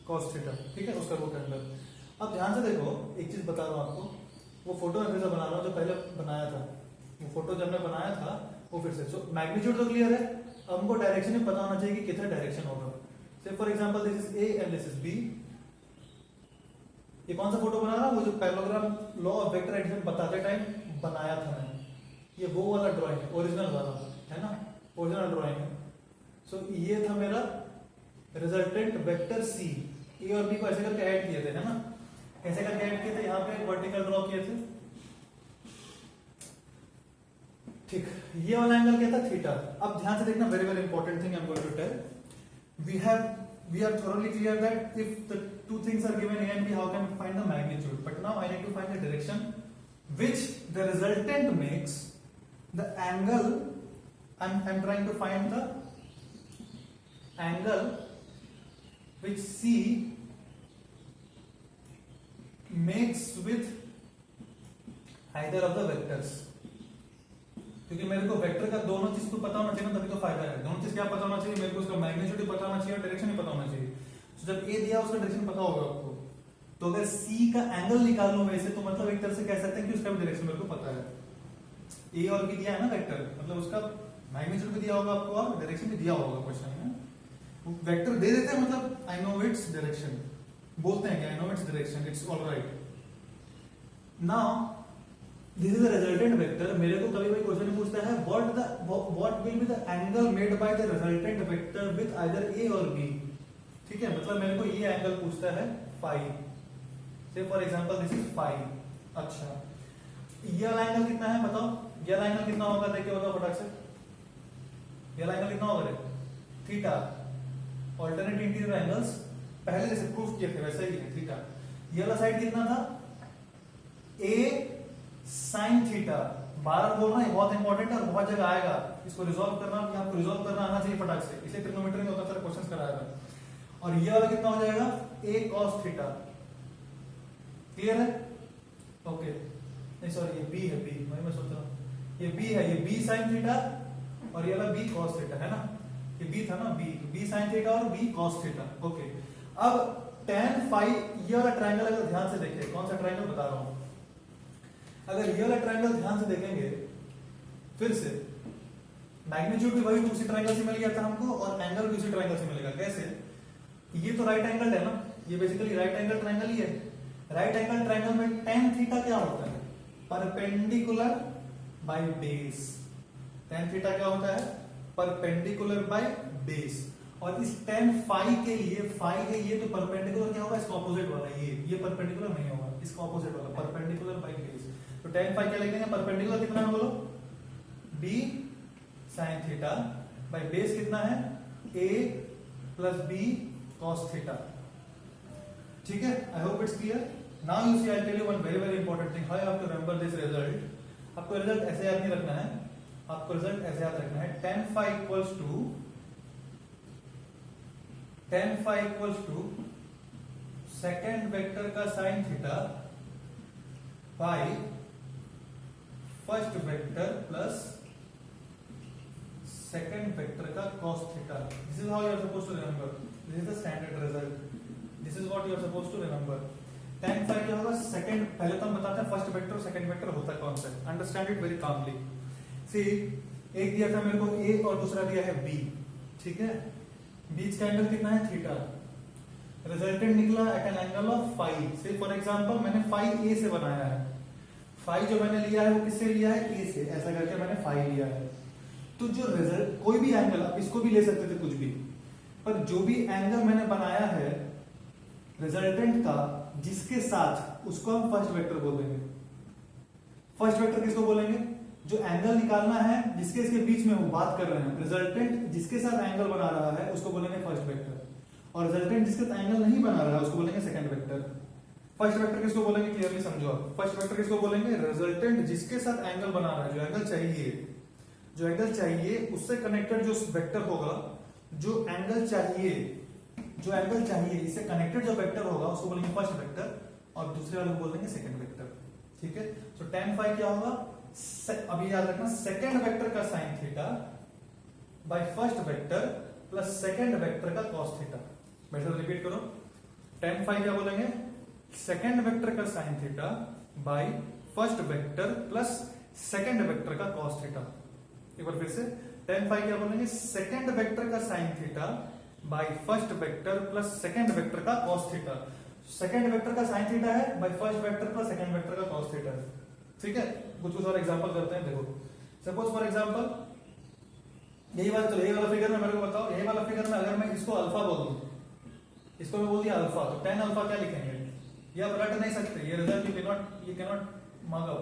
cos θ। ठीक है, उसका रूट अंडर। अब ध्यान से देखो, एक चीज बता रहा हूं आपको, वो फोटो मैं फिर से बना रहा हूं जो पहले बनाया था। वो फोटो जब मैं बनाया था वो फिर से, सो मैग्नीट्यूड तो क्लियर है। अब हमको डायरेक्शन भी पता होना चाहिए कि कितना डायरेक्शन होगा। Say for example this is A and this is B. ये कौन सा फोटो बना रहा हूं, वो जो parallelogram law of vector addition बताते टाइम बनाया था मैंने, ये वो वाला ड्राइंग ओरिजिनल वाला है ना, ओरिजिनल ड्राइंग है। सो ये था मेरा रिजल्टेंट वेक्टर सी। ए और बी को ऐसे करके ऐड किए थे, है ना, ऐसे करके ऐड किए थे, यहाँ पे एक वर्टिकल ड्रॉ किए थे। ठीक, ये वाला एंगल क्या था, थीटा। अब ध्यान से देखना, very very important thing I am going to tell. we are thoroughly clear that if the two things are given a and b, how can we find the magnitude? But now I need to find the direction which the resultant makes the angle. I'm trying to find the angle which C makes with either of the vectors. क्योंकि मेरे को vector का दोनों चीज तो पता होना चाहिए, तभी तो फायदा है। दोनों चीज क्या पता होना चाहिए, मेरे को उसका मैग्नीट्यूड भी पता होना चाहिए और डायरेक्शन भी पता होना चाहिए। तो जब ए दिया उसका डायरेक्शन पता होगा आपको, तो अगर सी का एंगल निकाल लो वैसे, तो मतलब एक तरह से कह सकते हैं कि उसका भी डायरेक्शन मेरे को पता है। ए और बी दिया है ना वेक्टर, मतलब उसका मैग्नीट्यूड भी दिया होगा आपको और डायरेक्शन भी दिया होगा क्वेश्चन में। वेक्टर दे देते हैं मतलब आई नो इट्स डायरेक्शन, बोलते हैं कि I know it's direction, it's alright. Now this is the resultant vector. मेरे को कभी कोई क्वेश्चन पूछता है what will be the angle made by the resultant vector with either A और बी। ठीक है, मतलब मेरे को ये एंगल पूछता है फाई, से for example this is phi. अच्छा, ये वाला एंगल कितना है बताओ, ये वाला एंगल कितना होगा, देखिए बताओ फटाक से, ये वाला एंगल कितना होगा, थीटा। ऑल्टरनेट इंटीरियर एंगल्स पहले जैसे प्रूफ किए थे वैसा ही है, थीटा। ये वाला साइड कितना था, ए साइन थीटा। बार बोल रहा है, बहुत इंपॉर्टेंट है और बहुत जगह आएगा, इसको रिजॉल्व करना, आपको रिजॉल्व करना आना चाहिए फटाक से, इसलिए ट्रिग्नोमेट्री में होता सारे क्वेश्चंस कराया था। और ये वाला कितना हो जाएगा, ए कॉस थीटा। क्लियर है? ओके, नहीं सॉरी ये बी है, बी मैं सोच रहा हूं ये बी है, ये बी साइन थीटा और ये वाला बी कॉस थीटा है ना, ये बी था ना, बी साइन थीटा और बी कॉस थीटा। ओके, अब tan फाई, ये वाला ट्रायंगल अगर ध्यान से देखें, कौन सा ट्रायंगल बता रहा हूं, अगर ये वाला ट्रायंगल ध्यान से देखेंगे, फिर से मैग्नीट्यूड भी वही उसी ट्रायंगल से मिल गया था हमको और एंगल भी उसी ट्रायंगल से मिलेगा। कैसे? ये तो राइट एंगल है ना, ये बेसिकली राइट एंगल ट्रायंगल ही है। राइट एंगल ट्रायंगल में tan थीटा क्या होता है, perpendicular by base. tan theta क्या होता है, परपेंडिकुलर बाय बेस। और इस tan फाई के लिए, फाई है ये, तो परपेंडिकुलर क्या होगा, इसका ऑपोजिट वाला, ये परपेंडिकुलर नहीं होगा, इसका ऑपोजिट वाला परपेंडिकुलर बाय बेस। तो tan फाई क्या लिखेंगे, परपेंडिकुलर कितना है बोलो, b sin theta by base कितना है, a plus b cos theta. ठीक है, I hope it's clear. Now you see, I tell you one very very important thing, how you have to remember this result. आपको result ऐसे याद नहीं रखना है, आपको रिजल्ट ऐसे याद रखना है, tan phi equals to second vector का sine theta by first vector plus second vector का cos theta. This is how you are supposed to remember. This is the standard result. This is what you are supposed to remember. tan phi क्या होगा? Second, पहले तो हम बताते हैं first vector और second vector होता है कौन सा. Understand it very calmly. See एक दिया था मेरे को ए और दूसरा दिया है बी. ठीक है, बीच का एंगल कितना है? थीटा. रिजल्टेंट निकला at an angle of phi. से फॉर एग्जांपल मैंने फाई ए से बनाया है. फाई जो मैंने लिया है वो किससे लिया है? ए से. ऐसा करके मैंने फाई लिया है. तो जो रिजल्ट, कोई भी एंगल, आप इसको भी ले सकते थे कुछ भी, पर जो भी एंगल मैंने बनाया है रिजल्टेंट का जिसके साथ, उसको हम फर्स्ट वेक्टर बोल देंगे. फर्स्ट वेक्टर किसको बोलेंगे? जो एंगल निकालना है जिसके इसके बीच में हम बात कर रहे हैं, रिजल्टेंट जिसके साथ एंगल बना रहा है उसको बोलेंगे फर्स्ट वेक्टर, और रिजल्टेंट जिसके साथ एंगल नहीं बना रहा है उसको बोलेंगे सेकंड वेक्टर. फर्स्ट वेक्टर किसको बोलेंगे? क्लियरली समझो आप. फर्स्ट वेक्टर किसको बोलेंगे? रिजल्टेंट जिसके साथ एंगल बना रहा है, जो एंगल चाहिए, जो एंगल चाहिए उससे कनेक्टेड जो वेक्टर होगा, जो एंगल चाहिए, जो एंगल चाहिए इससे कनेक्टेड जो वेक्टर होगा उसको बोलेंगे फर्स्ट वेक्टर, और दूसरे वाले को बोलेंगे सेकंड वेक्टर. ठीक है, तो tan फाई क्या होगा? अभी याद रखना, सेकंड वेक्टर का sine theta by first vector plus second vector का cos थीटा. मेरे साथ रिपीट करो. tan फाई क्या बोलेंगे? सेकंड वेक्टर का sine theta by first vector plus second vector का cos थीटा. एक बार फिर से, tan फाई क्या बोलेंगे? सेकंड वेक्टर का sine theta by first vector plus second vector का cos थीटा. सेकंड वेक्टर का साइन थीटा है bye first vector plus second vector का cos थीटा. ठीक है, कुछ कुछ और एग्जांपल करते हैं. देखो, सपोज फॉर एग्जांपल यही बात, चलो यही वाला फिगर में मेरे को बताओ, यही वाला फिगर में अगर मैं इसको अल्फा बोल दूं, इसको मैं बोल दिया अल्फा, तो tan अल्फा क्या लिखेंगे? ये आप रट नहीं सकते. ये result you can not mug up.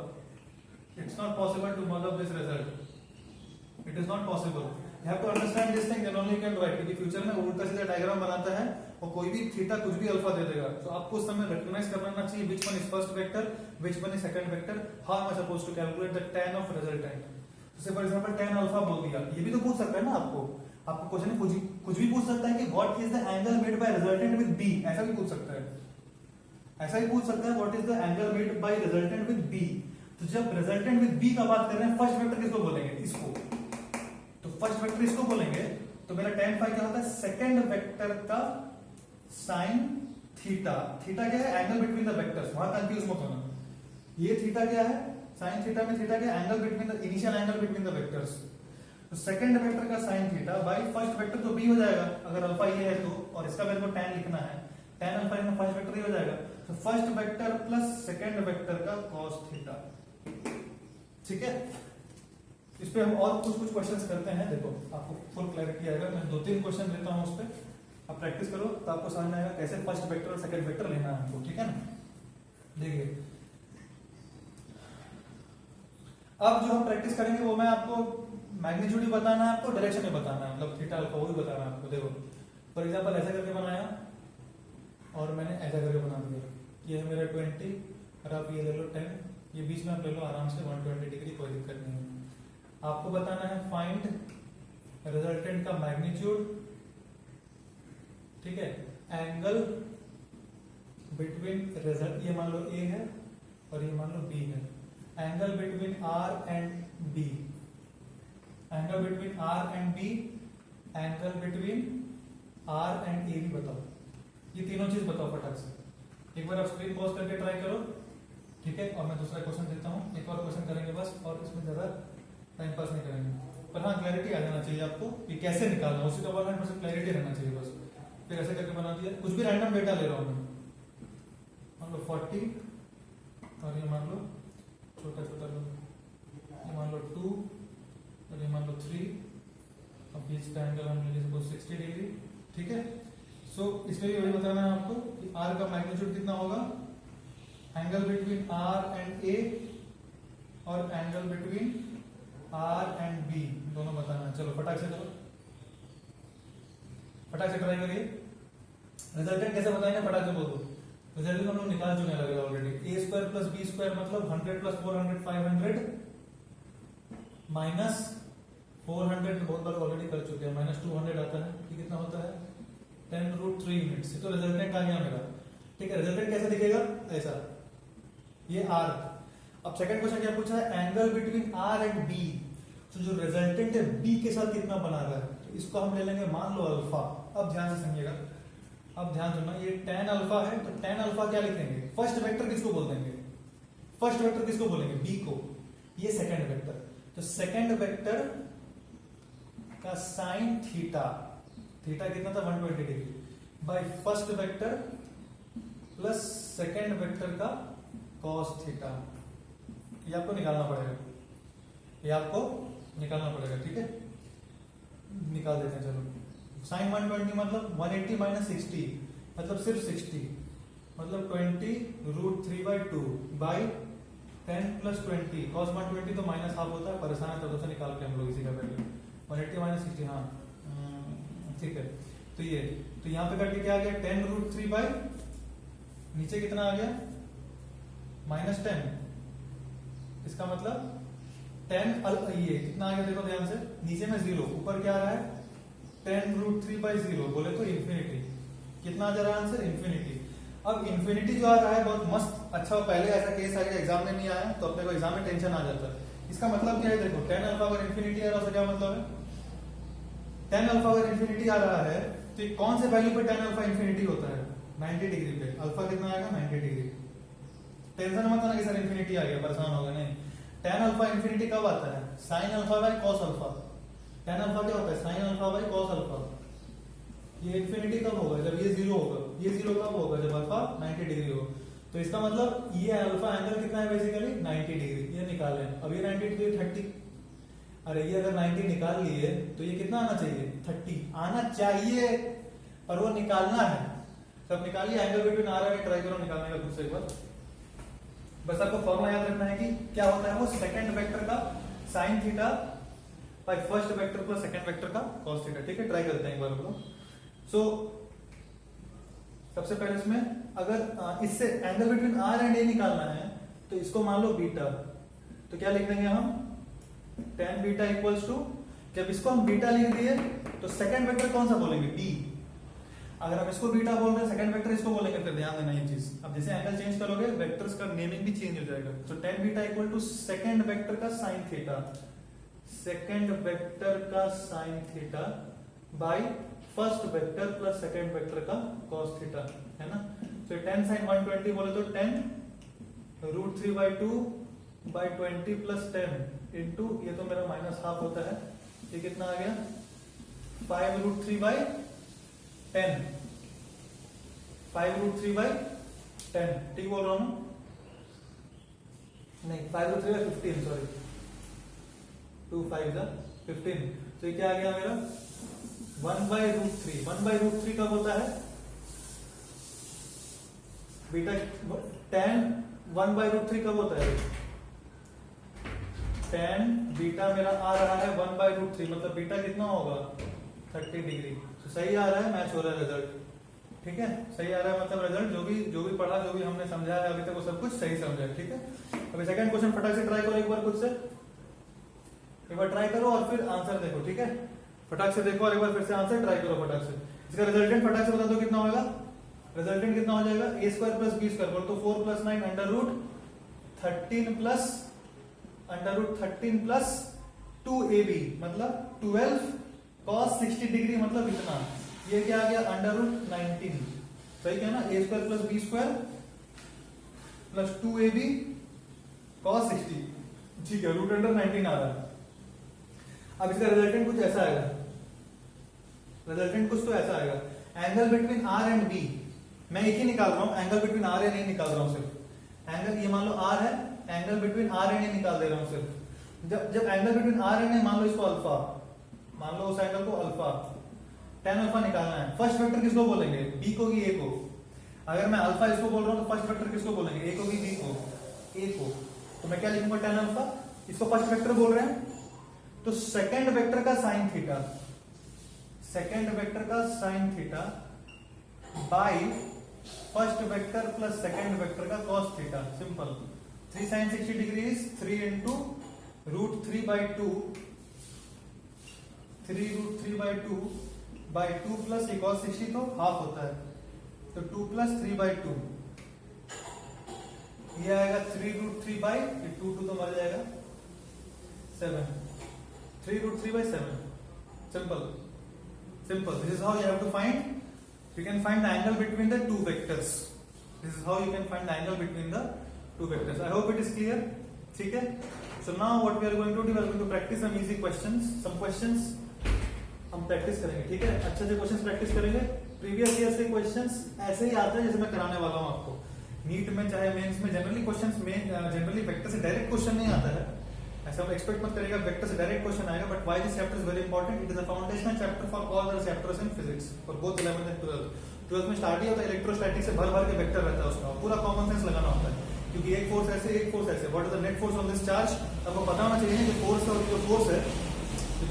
It's not possible to mug up this result. It is not possible. You have to understand this thing, then only you can write. क्योंकि future में उल्टा सीधा डायग्राम बनाता है और कोई भी theta कुछ भी अल्फा दे देगा, तो आपको उस समय रिकॉग्नाइज करना चाहिए which one is first vector, which one is second vector, how am I supposed to calculate the tan of resultant. जैसे फॉर एग्जांपल tan अल्फा बोल दिया, ये भी तो पूछ सकता है ना आपको. आपको क्वेश्चन में कुछ भी पूछ सकता है कि what is the angle made by resultant with B, ऐसा भी पूछ सकता है. ऐसा ही पूछ सकता है what is the angle made by resultant with B. तो जब रिजल्टेंट विद बी का बात कर रहे हैं, फर्स्ट वेक्टर किसको बोलेंगे? इसको. तो फर्स्ट वेक्टर इसको बोलेंगे, तो मेरा tan फाई क्या होता है? सेकंड वेक्टर का साइन थीटा. थीटा क्या है? Angle between the vectors. वहां कंफ्यूज मत होना. ये थीटा क्या है? साइन थीटा में थीटा क्या? Angle between the, initial angle between the vectors. तो सेकंड वेक्टर का sine theta by first vector, तो बी हो जाएगा अगर अल्फा ये है तो, और इसका मेरे को tan लिखना है, tan अल्फा में फर्स्ट वेक्टर ही हो जाएगा. तो first vector plus second vector का cos थीटा. ठीक है, इस पे हम और कुछ कुछ क्वेश्चंस करते हैं. देखो आपको फुल क्लैरिटी आएगा. मैं 2-3 क्वेश्चन देता हूं उस पे, आप प्रैक्टिस करो तो आपको समझ में आएगा कैसे फर्स्ट वेक्टर और सेकंड वेक्टर लेना है हमको. ठीक है ना. देखिए, अब जो हम प्रैक्टिस करेंगे वो मैं आपको मैग्नीट्यूड भी बताना है, आपको डायरेक्शन भी बताना है, मतलब थीटा अल्फा वो भी बताना है आपको. देखो फॉर एग्जांपल ऐसा करके बनाया और मैंने ऐसा करके बना दिया. ये है मेरा 20 और आप ये ले लो 10. ये बीच में आप ले लो आराम से 120 डिग्री, कोई दिक्कत नहीं है. आपको बताना है फाइंड रिजल्टेंट का मैग्नीट्यूड. ठीक है, एंगल बिटवीन रिजल्ट, ये मान लो ए है और ये मान लो बी है. Angle between R and B, angle between R and B, angle between R and A भी बताओ. ये तीनों चीज बताओ फटाक से. एक बार आप स्क्रीन पॉज करके ट्राई करो. ठीक है, और मैं दूसरा क्वेश्चन देता हूँ. एक और क्वेश्चन करेंगे बस, और इसमें ज्यादा टाइम पास नहीं करेंगे. पर हाँ, क्लैरिटी आ जाना चाहिए आपको कि कैसे निकालना, उसी का 100% क्लैरिटी रहना चाहिए बस. फिर ऐसे करके बना दिया. कुछ भी रैंडम डेटा ले रहा हूँ मैं, मान लो 40 और ये मान लो छोटा छोटा लो, ये मान लो 2 और ये मान लो 3. अब बीच का एंगल हम ले सपोज 60 डिग्री. ठीक है, सो इसमें भी वही बताना है आपको कि आर का मैग्नीट्यूड कितना होगा, angle between R and A और angle between R and B दोनों बताना. चलो फटाक से करो, फटाक से ट्राई करिए. रिजल्टेंट कैसे बताएंगे फटाक से बोल दो. रिजल्टेंट हम लोग निकाल चुके हैं लगेगा ऑलरेडी. ए स्क्वायर प्लस बी स्क्वायर मतलब 100 प्लस 400 500 माइनस 400 बहुत बार ऑलरेडी कर चुके हैं. माइनस 200 आता है. ये कितना होता है? 10√3 यूनिट्स. तो रिजल्टेंट आ गया मेरा. ठीक है, रिजल्टेंट कैसे दिखेगा, ऐसा, ये आर। अब सेकंड क्वेश्चन क्या पूछा है, angle between R and B. तो जो रिजल्टेंट है बी के साथ कितना बना रहा है, तो इसको हम ले लेंगे मान लो अल्फा। अब ध्यान से समझिएगा, अब ध्यान सुनना, ये tan अल्फा है, तो tan अल्फा क्या लिखेंगे, फर्स्ट वेक्टर किसको बोल देंगे, फर्स्ट वेक्टर किसको बोलेंगे, बी को, ये सेकंड वेक्टर। तो सेकंड वेक्टर का साइन थीटा, थीटा कितना था 120 degree, bye first vector plus second vector का कॉस थीटा। ये आपको निकालना पड़ेगा, ये आपको निकालना पड़ेगा, ठीक है, निकाल देते हैं। चलो, साइन 120 मतलब 180 माइनस 60 मतलब सिर्फ 60, मतलब 20√3/2 बाई 10 प्लस 20, cos 120 तो माइनस हाफ होता है, परेशान है तो निकाल के हम लोग इसी का वैल्यू 180 माइनस 60, हाँ ठीक है। तो ये, तो यहाँ पे करके क्या आ गया 10√3 बाई, नीचे कितना आ गया -10, इसका मतलब 10 ये कितना आ गया देखो ध्यान से, नीचे में 0, ऊपर क्या आ रहा है 10√3/0, बोले तो इंफिनिटी। कितना आ जा रहा है आंसर, इंफिनिटी। अब इंफिनिटी जो आ रहा है बहुत मस्त अच्छा, पहले ऐसा केस आ गया एग्जाम में नहीं आया तो अपने को एग्जाम में टेंशन आ जाता है। इसका मतलब क्या है देखो, tan अल्फा अगर इंफिनिटी आ रहा है तो क्या मतलब है, tan अल्फा अगर इंफिनिटी आ रहा है तो कौन से वैल्यू पे tan अल्फा इंफिनिटी होता है, 90 डिग्री पे। अल्फा कितना आएगा 90 डिग्री। टेंशन मत आना कि सर इंफिनिटी आ गया, परेशान होगा नहीं। tan अल्फा इंफिनिटी कब आता है, sin alpha by cos alpha. tan alpha क्या होता है, sin alpha by cos alpha. ये इंफिनिटी कब होगा, जब ये 0 होगा। ये 0 कब होगा, जब अल्फा 90 डिग्री हो। तो इसका मतलब ये अल्फा एंगल कितना है बेसिकली 90 डिग्री, ये निकाले। अब ये 90 डिग्री 30, अरे ये अगर 90 निकाल लिए तो ये कितना आना चाहिए 30 आना चाहिए, पर वो निकालना है। सब निकालिए, angle between R and, try करो निकालने का खुद से एक बार। बस आपको फॉर्मूला याद रखना है कि क्या होता है, वो सेकंड वेक्टर का sine theta by first vector plus second vector का कॉस थीटा। ठीक है, ट्राई करते हैं एक बार हम लोग। सो सबसे पहले इसमें अगर इससे एंगल बिटवीन आर एंड ए निकालना है तो इसको मान लो बीटा, तो क्या लिख देंगे हम tan बीटा इक्वल्स टू, जब इसको हम बीटा लिख दिए तो सेकंड वेक्टर कौन सा बोलेंगे बी। अगर हम इसको बीटा बोल रहे हैं सेकंड वेक्टर इसको बोलेंगे, फिर ध्यान देना ये चीज। अब जैसे एंगल चेंज करोगे वेक्टर्स का नेमिंग भी चेंज हो जाएगा। तो tan beta equal to second vector का साइन थीटा, सेकंड वेक्टर का sine theta by first vector plus second vector का cos थीटा, है ना। तो tan sin 120 बोले तो 10√3/2 बाय 20 प्लस 10 इंटू, ये तो मेरा माइनस हाफ होता है, ये कितना आ गया 5√3/10, 5√3/10, ठीक बोल रहा हूं नहीं 5√3/15, सॉरी 2 5 15। तो ये क्या आ गया मेरा 1/√3। 1/√3 कब होता है बीटा, tan 1/√3 कब होता है, tan बीटा मेरा आ रहा है 1/√3, मतलब बीटा कितना होगा 30 डिग्री। तो सही आ रहा है, मैच हो रहा है रिजल्ट। ठीक है, सही आ रहा है, मतलब रिजल्ट जो भी पढ़ा, जो भी हमने समझा है अभी तक वो सब कुछ सही समझा है। ठीक है, अभी सेकंड क्वेश्चन फटाक से ट्राई करो एक बार, खुद से एक बार ट्राई करो और फिर आंसर देखो। ठीक है, फटाक से देखो और एक बार फिर से आंसर ट्राई करो फटाक से। इसका रिजल्टेंट फटाक से बता दो कितना होगा, रिजल्टेंट कितना हो जाएगा a² प्लस b² बोल तो 4 + 9 √13 प्लस √13 प्लस 2ab मतलब 12 cos 60 डिग्री, मतलब इतना। ये क्या आ गया √19, सही क्या ना, a² plus b² plus 2ab cos 60, ठीक है, √19 आ रहा है। अब इसका रिजल्टेंट कुछ ऐसा आएगा, रिजल्टेंट कुछ तो ऐसा आएगा, angle between R and B. मैं एक ही निकाल रहा हूं, angle between R and A निकाल रहा हूं सिर्फ। एंगल ये मान लो आर है, angle between R and A निकाल दे रहा हूं सिर्फ। जब angle between R and A, मान लो इसको अल्फा, मान लो उस एंगल को अल्फा, tan अल्फा निकालना है। फर्स्ट वेक्टर किसको बोलेंगे, बी को कि ए को। अगर मैं अल्फा इसको बोल रहा हूं तो फर्स्ट वेक्टर किसको बोलेंगे, ए को कि बी को, ए को। तो मैं क्या लिखूंगा tan अल्फा, इसको फर्स्ट वेक्टर बोल रहे हैं तो सेकंड वेक्टर का साइन थीटा, सेकंड वेक्टर का sine theta by first vector plus second vector का cos theta, simple. 3 sin 60 degree is 3 into √3/2, 3 √3/2 by 2 plus cos 60 तो हाफ होता है, तो 2 प्लस 3/2, ये आएगा 3√3 ये 2 तो मर जाएगा 7, 3√3/7. Simple. This is how you have to find. You can find the angle between the two vectors. This is how you can find the angle between the two vectors. I hope it is clear. ठीक है? So now what we are going to do, we are going to practice some easy questions. Some questions हम practice करेंगे. ठीक है? अच्छे से questions practice करेंगे. Previous year से क्वेश्चंस ऐसे ही आते हैं जैसे मैं कराने वाला हूँ आपको. नीट में चाहे मेंस में जनरली क्वेश्चंस में जनरली वेक्टर से डायरेक्ट क्वेश्चन नहीं आता है. ऐसा हम एक्सपेक्ट मत करेगा वेक्टर से डायरेक्ट क्वेश्चन आएगा. But why this chapter is very important. It is a foundational chapter for all the chapters in physics for both 11th and 12th. 12th में स्टार्ट ही होता है इलेक्ट्रोस्टैटिक से, भर भर के वेक्टर रहता है उसका. पूरा कॉमन सेंस लगाना होता है क्योंकि एक फोर्स ऐसे एक फोर्स ऐसे. What is the net force on this charge, आपको पता होना चाहिए. जो फोर्स और जो फोर्स है,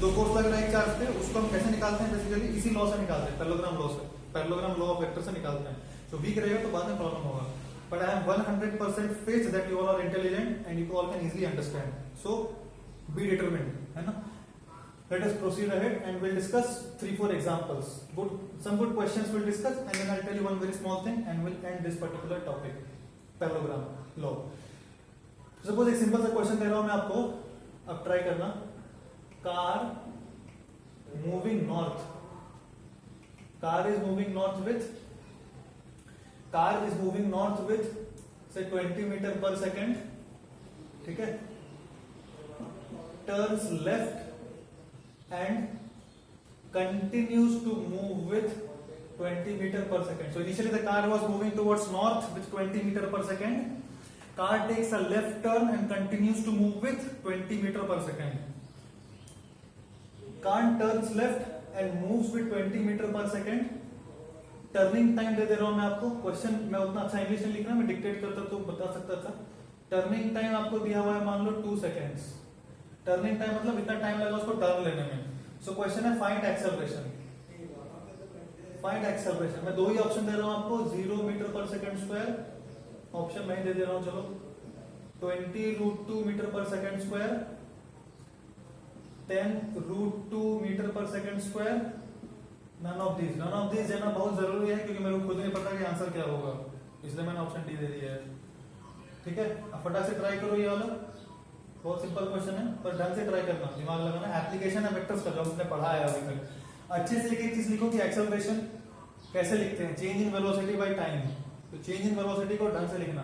जो फोर्स लग रहा है एक चार्ज पे, उसको हम कैसे निकालते हैं? बेसिकली इसी लॉ से निकालते हैं, पैरेललोग्राम लॉ से. पैरेललोग्राम लॉ ऑफ वेक्टर से निकालते हैं. तो वीक रहेगा तो बाद में प्रॉब्लम होगा. But I am 100% faith that you all are intelligent and you all can easily understand. So be determined, है ना? Let us proceed ahead and we'll discuss 3-4 examples. Some good questions we'll discuss and then I'll tell you one very small thing and we'll end this particular topic. Parallelogram law. Suppose एक simple सा question दे रहा हूँ मैं आपको, अब try करना. Car moving north. Car is moving north with say 20 meter per second. ठीक है? Turns left and continues to move with 20 meter per second. So initially the car was moving towards north with 20 meter per second. Car takes a left turn and continues to move with 20 meter per second. Car turns left and moves with 20 meter per second. Turning time दे रहा हूं मैं आपको. Question मैं उतना अच्छा English नहीं लिख रहा, मैं डिक्टेट करता तो बता सकता था. टर्निंग टाइम आपको दिया हुआ है मान लो 2 सेकेंड्स. टर्निंग टाइम मतलब इतना टाइम लगा उसको टर्न लेने में. सो क्वेश्चन है फाइंड एक्सेलरेशन. मैं दो ही ऑप्शन दे रहा हूं आपको. 0 metre per second square option मैं ही दे रहा हूं. चलो 20√2 metre per second square, 10√2 metre per second square. None of these देना बहुत जरूरी है क्योंकि मेरे को खुद नहीं पता कि आंसर क्या होगा, इसलिए मैंने ऑप्शन डी दे दिया है. ठीक है? अब फटाक से ट्राई करो. ये वाला बहुत सिंपल क्वेश्चन है पर ढंग से ट्राई करना, दिमाग लगाना. एप्लीकेशन है वेक्टर्स का जो हमने पढ़ा है अभी तक. अच्छे से एक चीज लिखो कि एक्सेलरेशन कैसे लिखते हैं. Change in velocity by time. तो चेंज इन वेलोसिटी को ढंग से लिखना.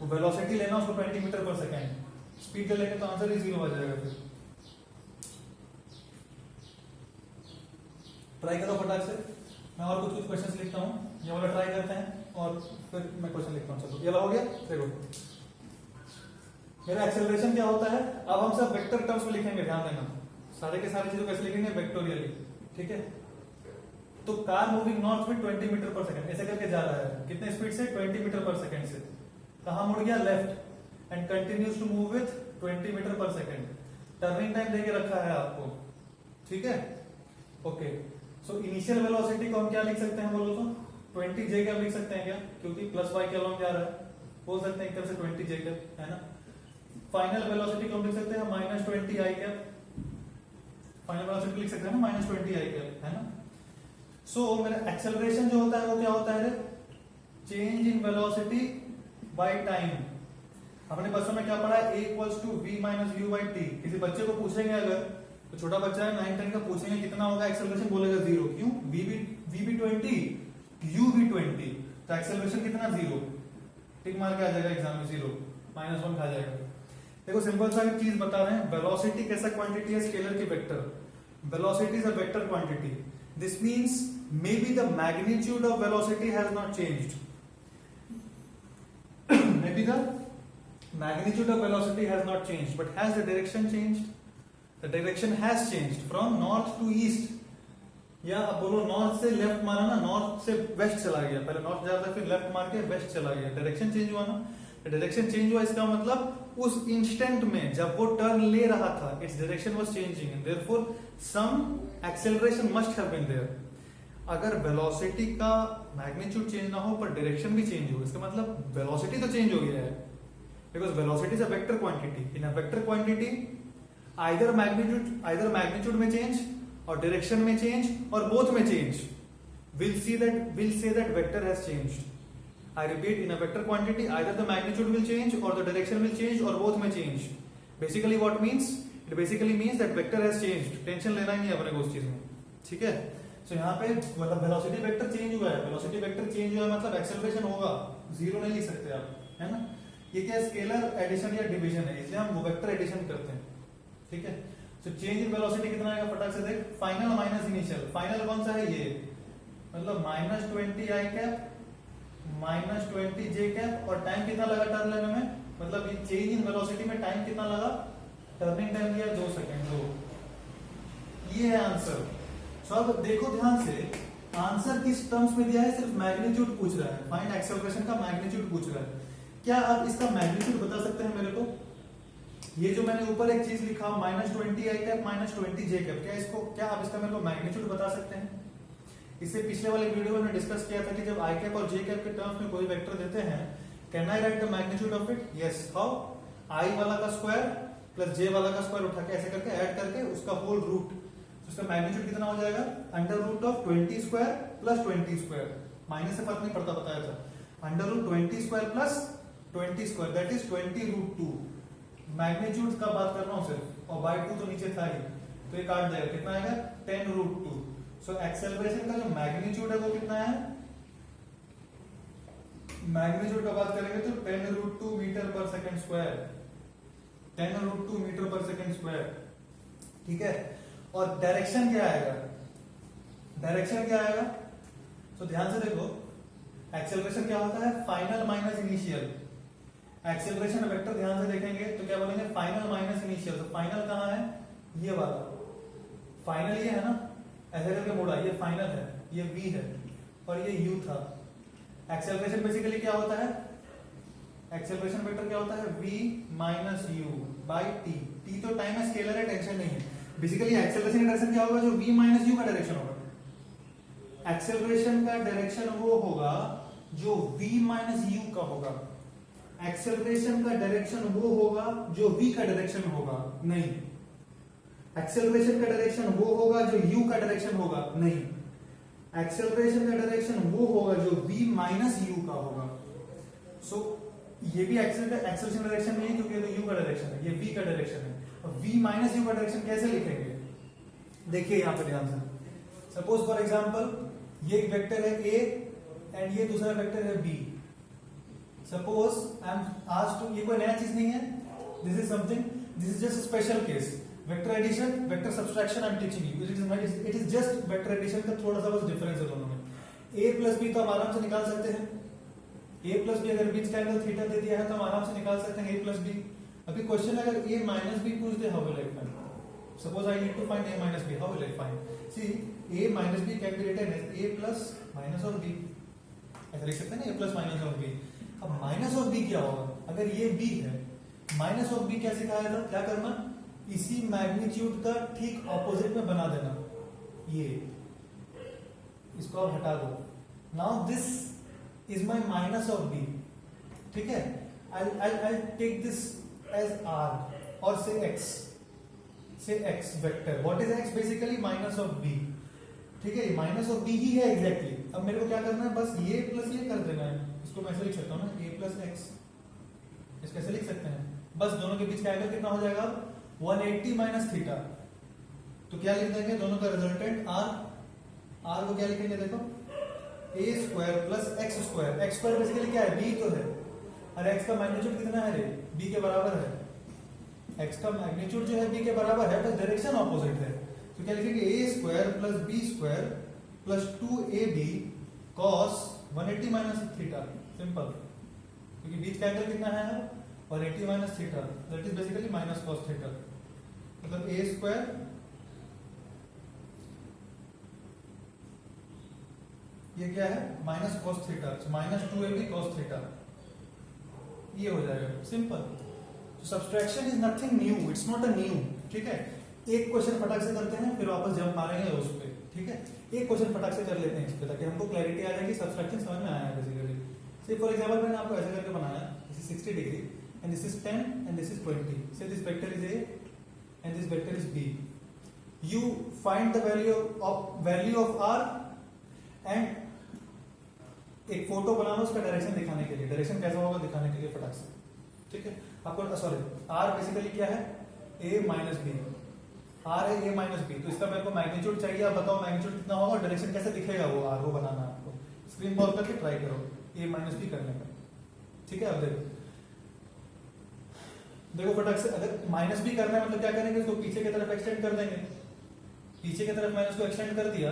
वो वेलोसिटी लेना उसको 20 मीटर पर सेकेंड. स्पीड ले लेंगे तो आंसर ही 0 आ जाएगा. फिर ट्राई करो फटाक से. मैं और कुछ क्वेश्चंस लिखता हूँ. ये वाला ट्राई करते हैं और फिर मैं क्वेश्चन लिखता हूँ. चलो ये वाला हो गया. देखो मेरा एक्सेलरेशन क्या होता है. अब हम सब वेक्टर टर्म्स में लिखेंगे, ध्यान देना. सारे के सारे चीजों कैसे लिखेंगे? वेक्टोरियली. ठीक है? तो कार मूविंग नॉर्थ में 20 मीटर पर सेकंड ऐसे करके जा रहा है. कितने स्पीड से? 20 मीटर पर सेकंड से. कहां मुड़ गया? Left. And continues to move with 20 metre per second. Turning time देके रखा है आपको. ठीक है? ओके. सो इनिशियल वेलोसिटी को हम क्या लिख सकते हैं बोलो तो? 20 जे कैप लिख सकते हैं क्या? क्योंकि प्लस वाई के अलॉन्ग जा रहा है. बोल सकते हैं एक तरह से 20 जे कैप, है ना? फाइनल वेलोसिटी को हम लिख सकते हैं -20 आई कैप. फाइनल वेलोसिटी लिख सकते हैं ना -20 आई कैप, है ना? सो मेरा एक्सेलरेशन जो होता है वो क्या होता है? Change in velocity by time. अपने बच्चों में क्या पढ़ा है? A = v - u/t. किसी बच्चे को पूछेंगे अगर, तो छोटा बच्चा है 9-10 का, पूछेंगे कितना होगा एक्सेलरेशन, बोलेगा 0. क्यों? v भी 20, u भी 20, तो एक्सेलरेशन कितना? 0. टिक मार के आ जाएगा एग्जाम में 0, -1 खा जाएगा. देखो सिंपल सा एक चीज बता रहे हैं. वेलोसिटी कैसा क्वांटिटी है? स्केलर की vector. Velocity is a vector quantity. This means may be the magnitude of velocity has not changed. May be the magnitude of velocity has not changed, but has the direction changed? The direction has changed from north to east. या अब बोलो north से left मारा ना, north से waste चला गया. पहले नॉर्थ जा रहा था, फिर लेफ्ट मार के वेस्ट चला गया. डायरेक्शन चेंज हुआ ना. डायरेक्शन चेंज हुआ इसका मतलब उस इंस्टेंट में जब वो टर्न ले रहा था, its direction was changing and therefore some acceleration must have been there. अगर वेलोसिटी का मैग्नीट्यूड चेंज ना हो पर डायरेक्शन भी चेंज हो, इसका मतलब वेलोसिटी तो चेंज हो गया है. Because velocity is a vector quantity. In a vector quantity, either magnitude में change और direction में change और both में change. we'll say that vector has changed. I repeat, in a vector quantity, either the magnitude will change or the direction will change or both may change. Basically what means? It basically means that vector has changed. Tension लेना ही नहीं अपने को उस चीज में, ठीक है? So यहाँ पे मतलब वेलोसिटी वेक्टर चेंज हुआ है, वेलोसिटी वेक्टर चेंज हुआ है मतलब एक्सेलरेशन होगा, जीरो नहीं लिख सकते आप, है ना? ये क्या स्केलर एडिशन या डिवीजन है, इसलिए हम वो वेक्टर एडिशन करते हैं, ठीक है? तो चेंज इन वेलोसिटी कितना आएगा फटाक से देख, फाइनल माइनस इनिशियल, फाइनल कौन सा है ये, मतलब -20 i कैप -20 j कैप, और टाइम कितना लगा टर्न लेने में, मतलब ये चेंज इन वेलोसिटी में टाइम कितना लगा, टर्निंग टाइम दिया 2 सेकंड, 2। ये है आंसर। सो अब देखो ध्यान से, आंसर किस टर्म्स में दिया है, सिर्फ मैग्नीट्यूड पूछ रहा है, फाइंड एक्सेलरेशन का मैग्नीट्यूड पूछ रहा है। क्या आप इसका मैग्नीट्यूड बता सकते हैं मेरे को? ये जो मैंने ऊपर एक चीज लिखा -20 i कैप -20 j कैप, क्या आप इसका मेरे को मैग्नीट्यूड बता सकते हैं? इससे पिछले वाले वीडियो में हमने डिस्कस किया था कि जब आई कैप और जे कैप के टर्म्स में कोई वेक्टर देते हैं, can I write the magnitude of it? Yes. How? I वाला का स्क्वायर प्लस जे वाला का स्क्वायर उठा के ऐसे करके ऐड करके उसका होल रूट, तो उसका मैग्नीट्यूड कितना हो जाएगा, √20 स्क्वायर प्लस 20 स्क्वायर, माइनस से फर्क नहीं पड़ता, बताया था, √20 square plus 20 square, that is 20√2। Magnitude का बात कर रहा हूं सिर्फ, और बाय 2 तो नीचे था ही, तो ये काट देगा, कितना आएगा 10√2। सो एक्सेलरेशन का जो मैग्नीट्यूड है वो कितना है, मैग्नीट्यूड का बात करेंगे तो 10√2 metre per second square, 10√2 metre per second square, ठीक है? और डायरेक्शन क्या आएगा, डायरेक्शन क्या आएगा? तो ध्यान से देखो, एक्सेलरेशन क्या होता है, final minus initial. Acceleration vector ध्यान से देखेंगे तो क्या बोलेंगे, फाइनल माइनस इनिशियल। तो फाइनल कहां है, ये वाला फाइनल, ये है ना, ऐसे करके मोड़ा, ये फाइनल है, ये v है और ये u था। एक्सेलरेशन बेसिकली क्या होता है, एक्सेलरेशन वेक्टर क्या होता है, v minus u by t। t तो टाइम है, स्केलर है, टेंशन नहीं है। बेसिकली एक्सेलरेशन का डायरेक्शन क्या होगा, जो v माइनस u का डायरेक्शन होगा। एक्सेलरेशन का डायरेक्शन वो होगा जो v माइनस u का होगा। एक्सेलरेशन का डायरेक्शन वो होगा जो v का डायरेक्शन होगा, नहीं। एक्सेलरेशन का डायरेक्शन वो होगा जो u का डायरेक्शन होगा, नहीं। एक्सेलरेशन का डायरेक्शन वो होगा जो v माइनस u का होगा। सो ये भी एक्सेलरेशन डायरेक्शन नहीं है क्योंकि ये तो u का डायरेक्शन है, ये v का डायरेक्शन है। और v माइनस u का डायरेक्शन कैसे लिखेंगे, देखिए यहां पर ध्यान से। सपोज फॉर एग्जांपल ये एक वेक्टर है a एंड ये दूसरा वेक्टर है b। Suppose I am asked to, ये कोई नया चीज नहीं है, this is something, this is just special case. Vector addition, vector subtraction I am teaching you, it is just vector addition का थोड़ा सा बस डिफरेंस है दोनों में। a प्लस b तो हम आराम से निकाल सकते हैं, a प्लस b अगर बीच का एंगल थीटा दे दिया है तो हम आराम से निकाल सकते हैं a प्लस b। अभी क्वेश्चन अगर a माइनस b पूछ दे, how will I find? Suppose I need to find a minus b, how will I find? See a minus b can be written as a plus minus of b, ऐसा लिख सकते हैं ना, a plus minus of b। अब minus of b क्या होगा, अगर ये b है, माइनस ऑफ b क्या सिखाया था, क्या करना, इसी मैग्नीट्यूड का ठीक ऑपोजिट में बना देना, ये इसको आप हटा दो। Now this is my minus of b, ठीक है? I'll take this as r और say x vector. What is x? Basically minus of b, ठीक है? माइनस ऑफ b ही है एग्जैक्टली। अब मेरे को क्या करना है, बस ये प्लस ये कर देना है, इसको मैं ऐसे लिख सकता हूँ ना, a प्लस x, इसको ऐसे लिख सकते हैं। बस दोनों के बीच का एंगल कितना हो जाएगा, 180 माइनस थीटा। तो क्या लिख देंगे, दोनों का रिजल्टेंट r को क्या लिखेंगे, देखो a square plus x square. x square basically क्या है, b तो है, और x का मैग्नीट्यूड कितना है रे, b के बराबर है। x का मैग्नीट्यूड जो है b के बराबर है, बस डायरेक्शन ऑपोजिट है। तो क्या लिखेंगे, a square plus b square plus 2ab cos 180 minus theta, simple, क्योंकि बीच का एंगल कितना है, 180 minus theta, that is basically minus cos theta. मतलब a स्क्वायर ये क्या है, minus cos theta, minus 2ab cos theta, ये हो जाएगा, simple. Subtraction is nothing new, it's not a new, ठीक है? एक क्वेश्चन फटाक से करते हैं, फिर वापस जंप मारेंगे उस पे, ठीक है? एक क्वेश्चन फटाक से कर लेते हैं इस पे, ताकि हमको क्लैरिटी आ जाए कि सब्सट्रैक्शन समझ में आया है बेसिकली। से फॉर एग्जांपल मैंने आपको ऐसे करके बनाया, this is 60 degree and this is 10 and this is 20। से this vector is a and this vector is b। You find the value of r and एक फोटो बना लो उसका डायरेक्शन दिखाने के लिए, डायरेक्शन कैसा होगा दिखाने के लिए फटाक से, ठीक है। आपको सॉरी आर बेसिकली क्या है, ए माइनस बी, आर है ए माइनस बी, तो इसका मेरे को मैग्नीट्यूड चाहिए। आप बताओ मैग्नीट्यूड कितना होगा, डायरेक्शन कैसे दिखेगा वो आर, वो बनाना है आपको। स्क्रीन कॉल करके ट्राई करो ए माइनस बी करने का, ठीक है। अब देखो फटाक से, अगर माइनस बी करना है मतलब क्या करेंगे, इसको पीछे की तरफ एक्सटेंड कर देंगे, पीछे की तरफ मैंने उसको एक्सटेंड कर दिया,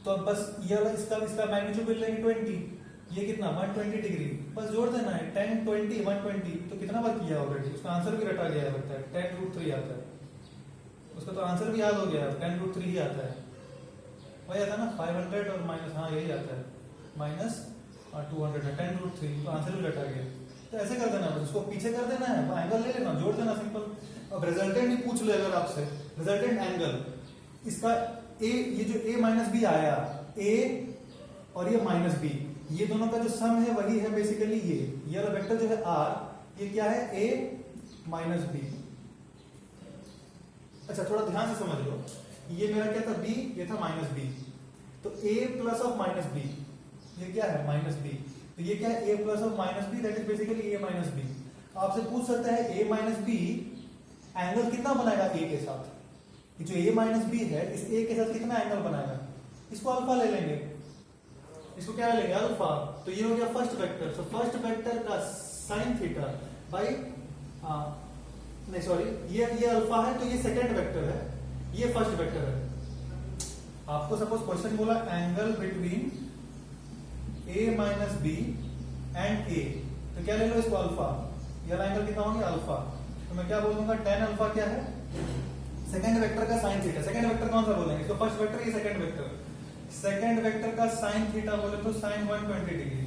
तो अब बस ये वाला इसका मैग्नीट्यूड मिल जाएगी 20, ये कितना 120 डिग्री, बस जोड़ देना है 10 20 120, तो कितना बार किया ऑलरेडी, उसका आंसर भी रटा गया लगता है, 10√3 आता है उसका, तो आंसर भी याद हो गया, 10√3 ही आता है, वही आता है ना 500 और माइनस, हाँ यही आता है, माइनस 200 है, 10√3, तो आंसर भी रटा गया। तो ऐसे कर देना, बस उसको पीछे कर देना है, एंगल ले लेना, जोड़ देना, सिंपल। अब रिजल्टेंट ही पूछ ले अगर आपसे, रिजल्टेंट एंगल इसका ए, ये जो a माइनस बी आया, a और ये माइनस बी, ये दोनों का जो सम है वही है बेसिकली ये वाला वेक्टर जो है r, ये क्या है a माइनस बी। अच्छा थोड़ा ध्यान से समझ लो, ये मेरा क्या था b, ये था माइनस बी, तो a plus of minus B, ये क्या है माइनस बी, तो ये क्या है a plus of minus B, that is basically a minus B. आपसे पूछ सकता है a माइनस बी एंगल कितना बनाएगा a के साथ, ये जो a माइनस बी है इस a के साथ कितना एंगल बनाएगा, इसको अल्फा ले लेंगे, इसको क्या लेंगे अल्फा, तो ये हो गया first vector. So first vector का साइन थीटा बाई, नहीं सॉरी ये अल्फा है, तो ये सेकंड वेक्टर है, ये फर्स्ट वेक्टर है। आपको सपोज क्वेश्चन बोला angle between a minus B and a, तो क्या ले लो इसको अल्फा, ये एंगल कितना हो गया अल्फा, तो मैं क्या बोल दूंगा tan अल्फा क्या है, सेकंड वेक्टर का साइन थीटा। सेकंड वेक्टर कौन सा बोलेंगे, इसको फर्स्ट वेक्टर, ये सेकंड वेक्टर, सेकंड वेक्टर का साइन थीटा बोले तो sine 120 degree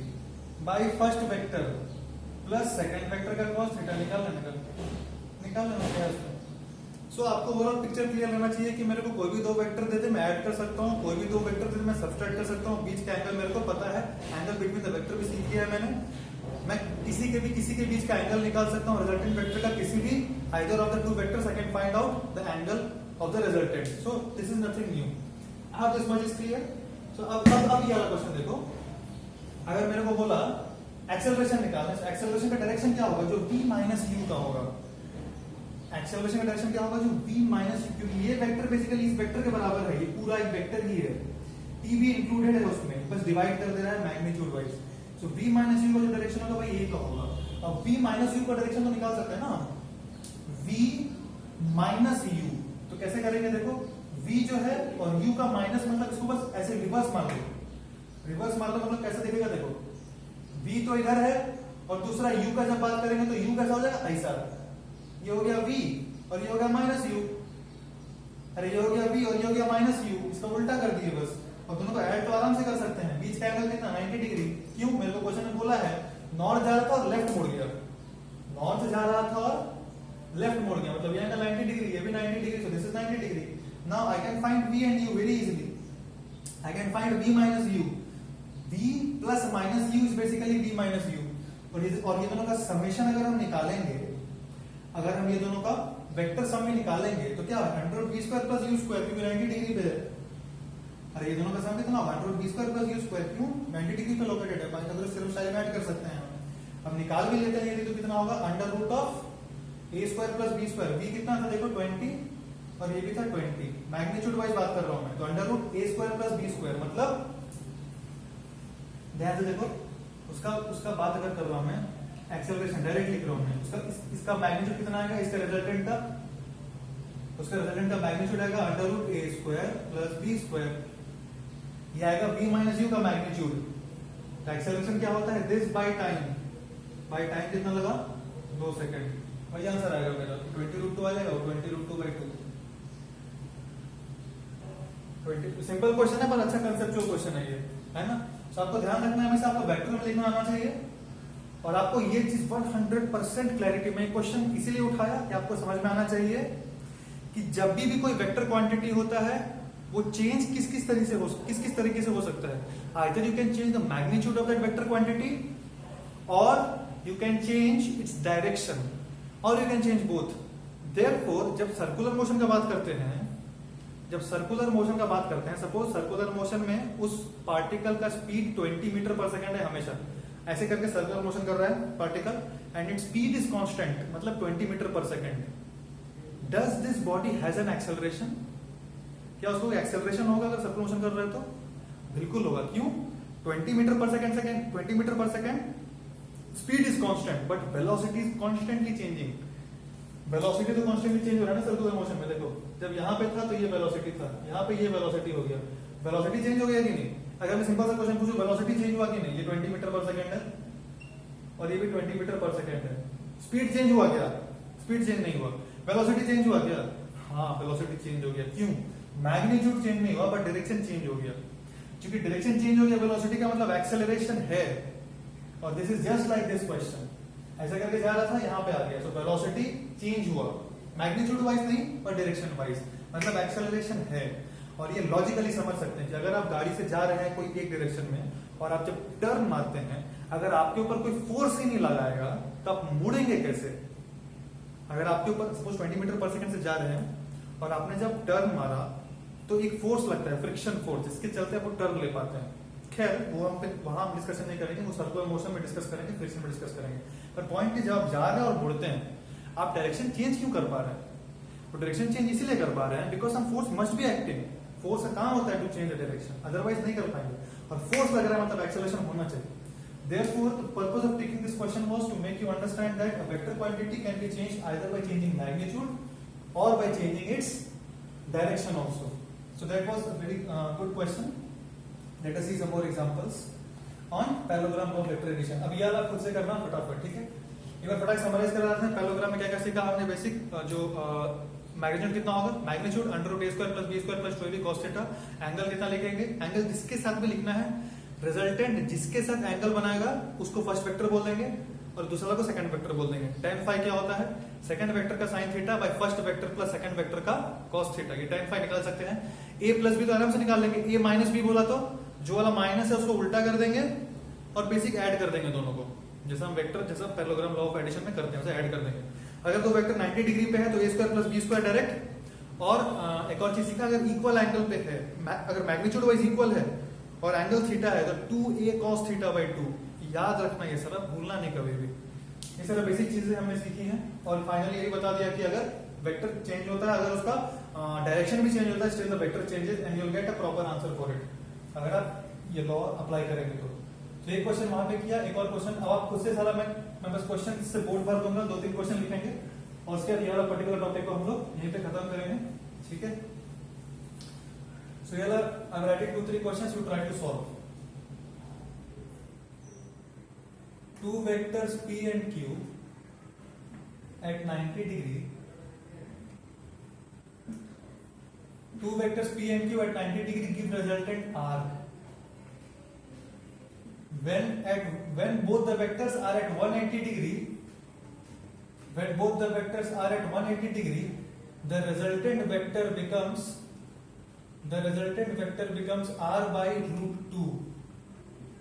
by first vector plus second vector का cos थीटा, निकाल लेना क्या है। सो आपको ओवरऑल पिक्चर क्लियर रहना चाहिए कि मेरे को कोई भी दो वेक्टर दे दे मैं ऐड कर सकता हूँ, कोई भी दो वेक्टर दे दे मैं सब्सट्रैक्ट कर सकता हूँ, बीच का एंगल मेरे को पता है, एंगल बिटवीन द वेक्टर भी सीख लिया है मैंने, मैं किसी के बीच का एंगल निकाल सकता हूँ, रिजल्टेंट वेक्टर का किसी भी either of the two vectors I can find out the angle of the resultant. So this is nothing new, आप दिस मच इज क्लियर। सो अब ये वाला क्वेश्चन देखो, अगर मेरे को बोला एक्सेलरेशन निकालना, एक्सेलरेशन का डायरेक्शन क्या होगा, जो v माइनस u का होगा, एक्सेलरेशन का डायरेक्शन क्या होगा जो v माइनस u, क्योंकि ये वेक्टर बेसिकली इस वेक्टर के बराबर है, ये पूरा एक वेक्टर ही है, t भी इंक्लूडेड है उसमें, बस डिवाइड कर दे रहा है मैग्नीट्यूड वाइज। सो v माइनस u का जो डायरेक्शन होगा भाई ये का होगा। अब v माइनस u का डायरेक्शन तो निकाल सकते हैं ना, v माइनस u, तो कैसे करेंगे देखो, v जो है और u का माइनस, मतलब इसको बस ऐसे रिवर्स मार लो, रिवर्स मार लो मतलब कैसे दिखेगा देखो, v तो इधर है और दूसरा u का जब बात करेंगे तो u कैसा हो जाएगा ऐसा, ये हो गया v और ये हो गया माइनस u, अरे ये हो गया v और ये हो गया माइनस u, इसका उल्टा कर दिए बस, और दोनों को ऐड तो आराम से कर सकते हैं। बीच का एंगल कितना 90 डिग्री, क्यों मेरे को क्वेश्चन में बोला है नॉर्थ जा रहा था और लेफ्ट मुड़ गया, नॉर्थ जा रहा था और लेफ्ट मुड़ गया, मतलब ये एंगल 90 डिग्री, ये भी 90 degree, so this is 90 degree. Now I can find v and u very easily, I can find v minus u, v plus minus u is basically v minus u, और ये दोनों का summation अगर हम निकालेंगे, अगर हम ये दोनों का वेक्टर सम में निकालेंगे तो क्या √v² प्लस u स्क्वायर, क्योंकि 90 डिग्री पे है, अरे ये दोनों का सम कितना √v² प्लस u स्क्वायर, क्यों 90 डिग्री पे लोकेटेड है, पाइथागोरस थ्योरम स्टाइल में ऐड कर सकते हैं। अब निकाल भी लेते हैं यदि, तो कितना होगा √a² प्लस b², v कितना था देखो 20 और ये भी था 20, मैग्नीट्यूड वाइज बात कर रहा हूं मैं, तो √a² प्लस b², मतलब ध्यान से देखो उसका बात अगर कर रहा हूं मैं, एक्सेलरेशन डायरेक्ट लिख रहा हूं मैं, इसका मैग्नीट्यूड कितना आएगा, इसका रिजल्टेंट का, उसका रिजल्टेंट का मैग्नीट्यूड आएगा √a² प्लस b², ये आएगा v माइनस u का मैग्नीट्यूड। तो एक्सेलरेशन क्या होता है, दिस बाय टाइम कितना लगा 2 सेकंड, वही आंसर आएगा मेरा 20√2 आएगा, 20√2/2। सिंपल क्वेश्चन है पर अच्छा कंसेप्चुअल क्वेश्चन है ये, है ना। तो आपको ध्यान रखना है, हमेशा आपको वेक्टर में लिखना आना चाहिए, और आपको ये चीज 100% क्लैरिटी में क्वेश्चन इसीलिए उठाया कि आपको समझ में आना चाहिए कि जब भी कोई वेक्टर क्वांटिटी होता है वो चेंज किस तरीके से हो सकता है। Either you can change the magnitude of that vector quantity, और you can change its direction, और you can change both. Therefore जब सर्कुलर मोशन का बात करते हैं जब सर्कुलर मोशन का बात करते हैं, सपोज सर्कुलर मोशन में उस पार्टिकल का स्पीड 20 मीटर पर सेकंड है हमेशा, ऐसे करके सर्कुलर मोशन कर रहा है particle and it speed is constant, मतलब 20 metre per second. Does this body has an acceleration? क्या उसको एक्सेलरेशन होगा अगर सर्कुलर मोशन कर रहा है तो? बिल्कुल होगा। क्यों? 20 metre per second 20 metre per second speed is constant but velocity is constantly changing. Velocity तो कॉन्स्टेंटली चेंज हो रहा है ना सर्कुलर मोशन में। देखो जब यहाँ पे था तो ये वेलोसिटी था, यहाँ पे ये वेलोसिटी हो गया, वेलोसिटी चेंज हो गया कि नहीं? अगर मैं सिंपल सा क्वेश्चन पूछूं वेलोसिटी चेंज हुआ कि नहीं? ये 20 मीटर पर सेकंड है और ये भी 20 मीटर पर सेकंड है। स्पीड चेंज हुआ क्या? स्पीड चेंज नहीं हुआ। वेलोसिटी चेंज हुआ क्या? हाँ वेलोसिटी चेंज हो गया। क्यों? मैग्नीट्यूड चेंज नहीं हुआ बट डायरेक्शन चेंज हो गया। क्योंकि डायरेक्शन चेंज हो गया वेलोसिटी का मतलब एक्सेलरेशन है। और this is just like this question, ऐसा करके जा रहा था यहाँ पे आ गया। सो वेलोसिटी चेंज हुआ, मैग्नीट्यूड वाइज नहीं पर डायरेक्शन वाइज, मतलब एक्सेलरेशन है। और ये लॉजिकली समझ सकते हैं कि अगर आप गाड़ी से जा रहे हैं कोई एक डायरेक्शन में और आप जब टर्न मारते हैं, अगर आपके ऊपर कोई फोर्स ही नहीं लगाएगा तो आप मुड़ेंगे कैसे? अगर आपके ऊपर सपोज 20 मीटर पर सेकंड से जा रहे हैं और आपने जब टर्न मारा तो एक फोर्स लगता है, फ्रिक्शन फोर्स, जिसके चलते आप वो टर्न ले पाते हैं। खैर वो हम वहां हम डिस्कशन नहीं करेंगे, वो सर्कुलर मोशन में डिस्कस करेंगे, फ्रिक्शन में डिस्कस करेंगे। पर पॉइंट जब आप जा रहे हैं और मुड़ते हैं, आप डायरेक्शन चेंज क्यों कर पा रहे हैं? तो डायरेक्शन चेंज इसीलिए कर पा रहे हैं because some force must be acting. Force का काम होता है to change the direction, otherwise नहीं कर पाएंगे। और फोर्स लग रहा है मतलब एक्सेलरेशन होना चाहिए। Therefore, the purpose of taking this question was to make you understand that a vector quantity can be changed either by changing magnitude or by changing its direction also. So that was a very good question. Let us see some more examples on parallelogram of vector addition. अब ये आप खुद से करना फटाफट, ठीक है? एक बार फटाफट समराइज कर रहा था। पैरेललोग्राम में क्या क्या सीखा हमने? बेसिक जो मैग्नीट्यूड कितना होगा, magnitude √a² + b² + 2ab cos theta. Angle कितना लिखेंगे? एंगल जिसके साथ में लिखना है, रिजल्टेंट जिसके साथ एंगल बनाएगा उसको फर्स्ट वेक्टर बोल देंगे और दूसरा को सेकंड वेक्टर बोल देंगे। tan phi क्या होता है? सेकंड वेक्टर का sin theta by first vector plus second vector का cos थीटा। ये tan phi निकाल सकते हैं। a + b तो आराम से निकाल लेंगे। a - b बोला तो जो वाला माइनस है उसको उल्टा कर देंगे और बेसिक ऐड कर देंगे दोनों को, जैसा हम वेक्टर जैसा पैरेललोग्राम लॉ ऑफ एडिशन में करते हैं वैसे ऐड कर देंगे। अगर दो वेक्टर 90 डिग्री पे है तो a² + b² डायरेक्ट। और एक और चीज सीखा, अगर इक्वल एंगल पे है, अगर मैग्नीट्यूड वाइज इक्वल है और एंगल थीटा है तो 2a cos θ/2। याद रखना ये सारा, भूलना नहीं कभी भी। ये सारा बेसिक चीजें हमने सीखी हैं। और फाइनली यही बता दिया कि अगर वेक्टर चेंज होता है, अगर उसका डायरेक्शन भी चेंज होता है, still the vector changes and you will get a proper answer for it अगर आप ये लॉ अप्लाई करेंगे तो एक क्वेश्चन वहां पे किया। एक और क्वेश्चन अब आप खुद से सारा मैं बस क्वेश्चन से बोर्ड भर दूंगा, 2-3 क्वेश्चन लिखेंगे और उसके बाद ये वाला पर्टिकुलर टॉपिक को हम लोग यहीं पे खत्म करेंगे, ठीक है? So here I'm writing 2-3 questions you try to solve. Two vectors p and q at 90 degree. Two vectors p and q at 90 degree give resultant r. When both the vectors are at 180 degree, when both the vectors are at 180 degree, the resultant vector becomes r by √2.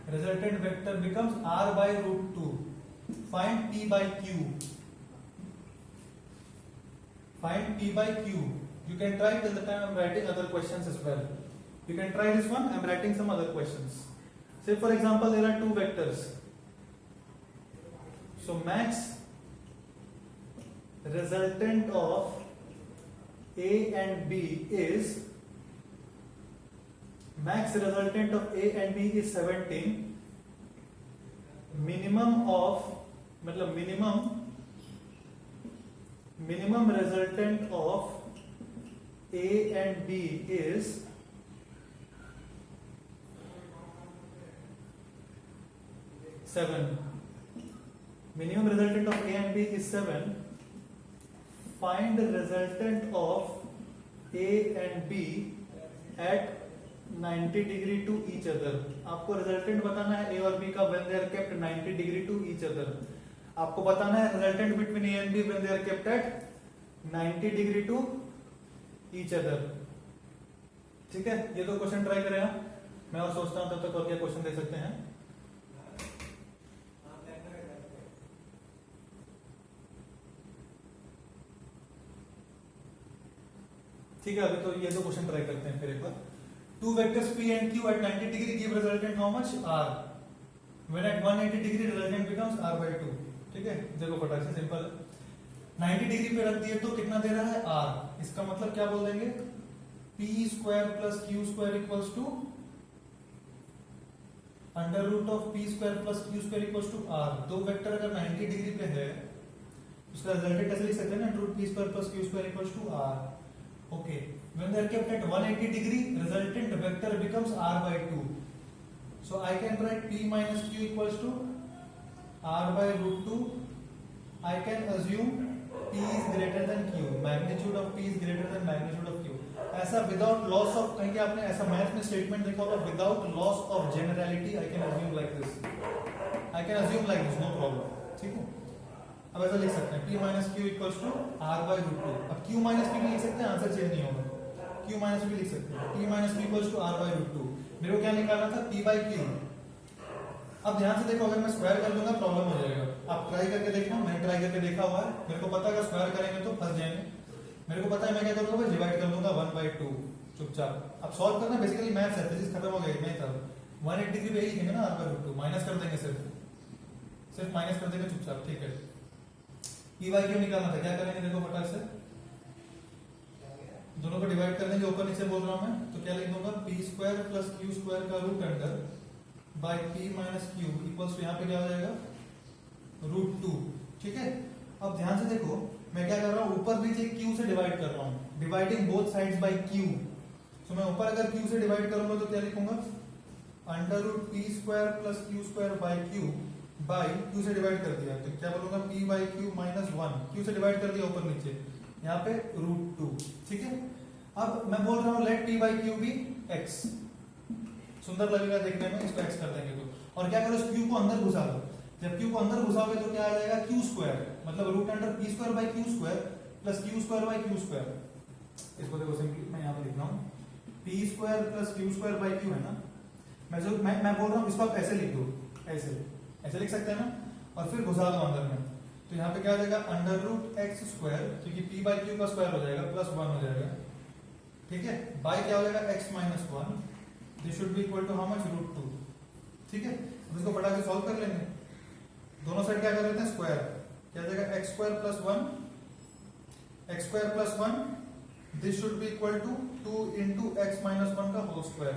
Resultant vector becomes r by √2. Find p by q. Find p by q. You can try till the time I'm writing other questions as well. You can try this one. I'm writing some other questions. Say for example there are two vectors. So max resultant of a and b is max resultant of a and b is 17. Minimum resultant of a and b is 7. Minimum resultant of a and b is 7. Find the resultant of a and b at 90 degree to each other. आपको resultant बताना है a और b का when they are kept 90 degree to each other. आपको बताना है resultant between a and b when they are kept at 90 degree to each other. ठीक है, ये दो क्वेश्चन ट्राई करें आप। मैं और सोचता हूं तब तक और क्या क्वेश्चन दे सकते हैं। ठीक है, अभी तो ये दो क्वेश्चन ट्राई करते हैं फिर एक बार। Two vectors p and q at 90 degree give resultant how much r when at 180 degree resultant becomes r by 2। ठीक है, देखो फटाक से सिंपल है, 90 डिग्री पे रख दिए तो कितना दे रहा है r, इसका मतलब क्या बोल देंगे p square plus q square equals to under root of p square plus q square equals to r। दो वेक्टर अगर 90 डिग्री पे है उसका रिजल्टेंट कैसे लिख सकते हैं ना, root p square plus q square equals to r। Okay, when they are kept at 180 degree, resultant vector becomes r by 2. So I can write p minus q equals to r by root 2. I can assume p is greater than q. Magnitude of p is greater than magnitude of q. ऐसा without loss of, कहीं आपने ऐसा math में statement देखा होगा, without loss of generality I can assume like this. I can assume like this, no problem. ठीक है, अब ऐसा लिख सकते हैं p minus Q equals to r by root 2। अब q माइनस p भी लिख सकते हैं, आंसर चेंज नहीं होगा, q माइनस p लिख सकते हैं, p minus p equals to r by root 2। मेरे को क्या निकालना था, p बाई q। अब ध्यान से देखो, अगर मैं स्क्वायर कर दूंगा प्रॉब्लम हो जाएगा, आप ट्राई करके देखना, मैंने ट्राई करके देखा हुआ है, मेरे को पता है अगर स्क्वायर करेंगे तो फंस जाएंगे। मेरे को पता है मैं क्या करूंगा, मैं डिवाइड कर दूंगा 1/2 चुपचाप। अब सॉल्व करना बेसिकली मैथ्स है, फिजिक्स खत्म हो गई, नहीं था 180 डिग्री पे ही लिखेंगे ना r बाई रूट 2, माइनस कर देंगे, सिर्फ माइनस कर देंगे चुपचाप। ठीक है, पी वाई क्यों निकालना था, क्या करेंगे देखो फटाक से, दोनों को डिवाइड कर देंगे, ऊपर नीचे बोल रहा हूं मैं, तो क्या लिख दूंगा P square plus Q square का root under by P minus Q equals to यहाँ पे क्या हो जाएगा रूट 2। ठीक है, अब ध्यान से देखो मैं क्या कर रहा हूँ, ऊपर नीचे क्यू से डिवाइड कर रहा हूँ, dividing both sides by Q. तो मैं ऊपर अगर क्यू से डिवाइड करूंगा तो क्या लिखूंगा, under root P square plus Q square by Q by Q से डिवाइड कर दिया तो क्या बोलूंगा p by Q minus 1, Q से डिवाइड कर दिया ऊपर नीचे, यहाँ पे रूट 2। ठीक है, अब मैं बोल रहा हूँ let p by Q be x, सुंदर लगेगा देखने में, इसको x कर देंगे तो, और क्या करो इस q को अंदर घुसा दो, जब q को अंदर घुसाओगे तो क्या आ जाएगा q स्क्वायर, मतलब root under p square by q square plus q square by q square. इसको देखो सिंपली मैं यहाँ पे लिख रहा हूँ p square plus q square by q है ना, मैं बोल रहा हूँ इसको आप ऐसे लिख दो, ऐसे लिख सकते हैं ना, और फिर घुसा दो अंदर में, तो यहाँ पे क्या आ जाएगा अंडर रूट एक्स स्क्वायर, क्योंकि p बाई क्यू का स्क्वायर हो जाएगा प्लस 1 हो जाएगा। ठीक है, बाई क्या हो जाएगा x minus 1, this should be equal to how much root 2। ठीक है, अब इसको फटाक से सॉल्व कर लेंगे, दोनों साइड क्या कर लेते हैं स्क्वायर, क्या आ जाएगा x square plus 1, x square plus 1, this should be equal to 2 into X minus 1 का होल स्क्वायर।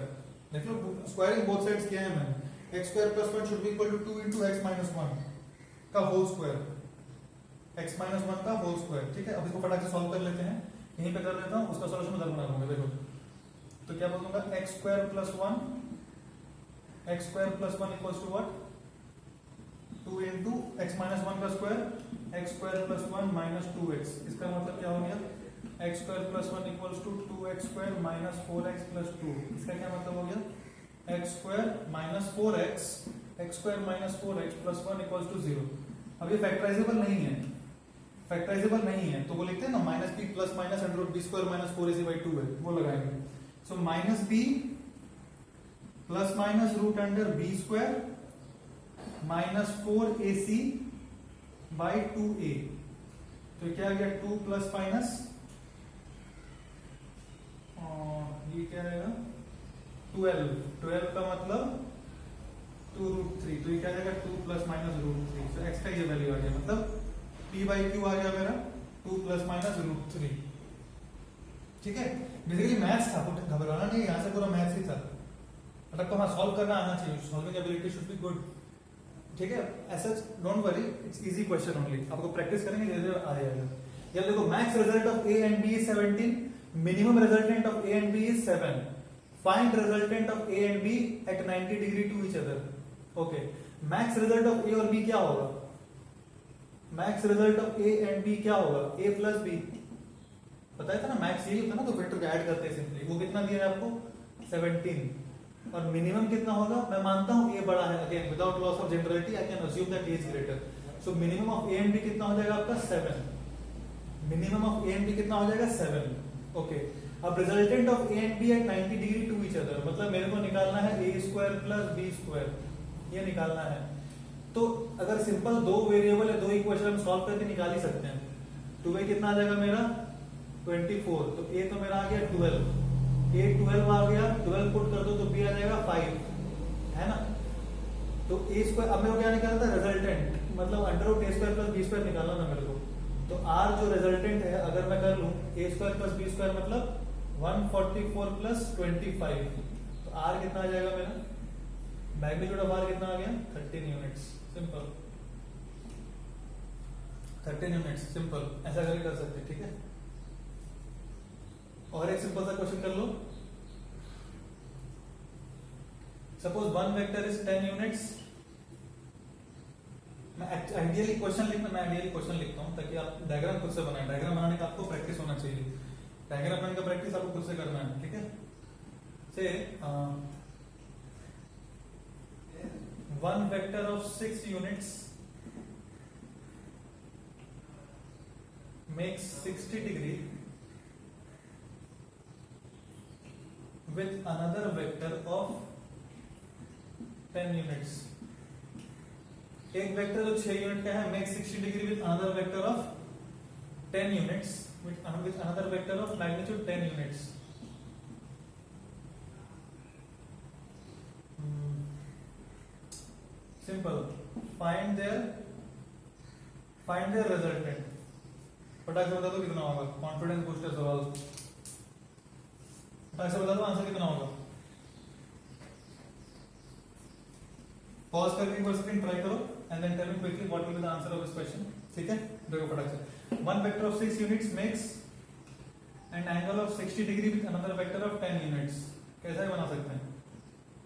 देख लो स्क्वायरिंग बोथ साइड्स किया है मैंने, x square plus 1 should be equal to 2 into X minus 1 का होल स्क्वायर, x माइनस 1 का whole square. ठीक है, अब इसको फटाक से सॉल्व कर लेते हैं, यहीं पे कर लेता हूं, उसका सॉल्यूशन उधर बना लूंगा। देखो तो क्या बोलूंगा x square plus 1 equals to what, 2 into X minus 1 का square, x square plus 1 minus 2x। इसका मतलब क्या हो गया, x square plus 1 equals to 2x square minus 4x plus 2। इसका क्या मतलब हो गया, x square minus 4x, x square minus 4x plus 1 equals to 0। अब ये फैक्टराइजेबल नहीं है, फैक्टराइजेबल नहीं है तो वो लिखते हैं ना minus B plus minus under root B square minus 4ac by 2 है, वो लगाएंगे। So minus B plus minus root under B square minus 4ac by 2a, तो क्या आ गया 2 प्लस माइनस, ये क्या आएगा 12 का मतलब 2 रूट 3, तो ये क्या जाएगा 2 प्लस माइनस रूट 3। सो एक्स का ये वैल्यू आ गया, मतलब p बाई क्यू आ गया मेरा 2 प्लस माइनस रूट 3। ठीक है, बेसिकली मैथ्स था, घबराना नहीं, यहाँ से पूरा मैथ्स ही था, मतलब हाँ सॉल्व करना आना चाहिए, solving ability should be good. ठीक है, ऐसा don't worry, it's easy question only, आपको प्रैक्टिस करेंगे धीरे धीरे आ जाएगा। यार देखो max result of a and b is 17, minimum resultant of a and b is 7, find resultant of a and b at 90 degree to each other। okay, max result of a और b क्या होगा, max result of a and b क्या होगा, a plus b, बताया था ना max यही होता है ना, तो वेक्टर ऐड करते हैं सिंपली। वो कितना दिया है आपको 17, और मिनिमम कितना होगा, मैं मानता हूं a बड़ा है, again without loss of generality I can assume that a is greater, so minimum of a and b कितना हो जाएगा आपका 7, minimum of a and b कितना हो जाएगा 7। ओके, अब resultant of a and b at 90 degree to each other, मतलब मेरे को निकालना है a square plus b square, ये निकालना है। तो अगर सिंपल दो वेरिएबल है, दो इक्वेशन हम सॉल्व करके निकाल ही सकते हैं। 2a कितना आ जाएगा मेरा 24, तो ए तो मेरा आ गया 12, ए 12 आ गया, 12 पुट कर दो तो बी आ जाएगा 5, है ना। तो ए स्क्वायर, अब मेरे को क्या निकालना था, रिजल्टेंट, मतलब under root A square plus B square निकालना था मेरे को। तो आर जो रिजल्टेंट है अगर मैं कर लूं ए स्क्वायर प्लस बी स्क्वायर मतलब 144 प्लस 25, तो आर कितना आ जाएगा मेरा, मैग्नीट्यूड ऑफ आर कितना आ गया 13 यूनिट्स, सिंपल 13 यूनिट्स, सिंपल ऐसा करके कर सकते हैं, ठीक है। और एक सिंपल सा क्वेश्चन कर लो, suppose one vector is 10 units. मैं आइडियली क्वेश्चन लिखता हूं ताकि आप डायग्राम खुद से बनाएं। डायग्राम बनाने का आपको प्रैक्टिस होना चाहिए, डायग्राम बनाने का प्रैक्टिस आपको खुद से करना है, ठीक है। से one vector of 6 units makes 60 degree with another vector of 10 units। एक वेक्टर जो 6 यूनिट का है makes 60 degree with another vector of 10 units with another vector of magnitude 10 units। Simple, find their resultant। फटाक से बता दो कितना होगा, कॉन्फिडेंस बूस्टर सवाल, फटाक से बता दो आंसर कितना होगा। पॉज करके फॉर सेकंड ट्राई करो and then tell me quickly what will be the answer of this question, ठीक है। देखो फटाक से, one vector of 6 units makes an angle of 60 degree with another vector of 10 units. कैसे बना सकते हैं,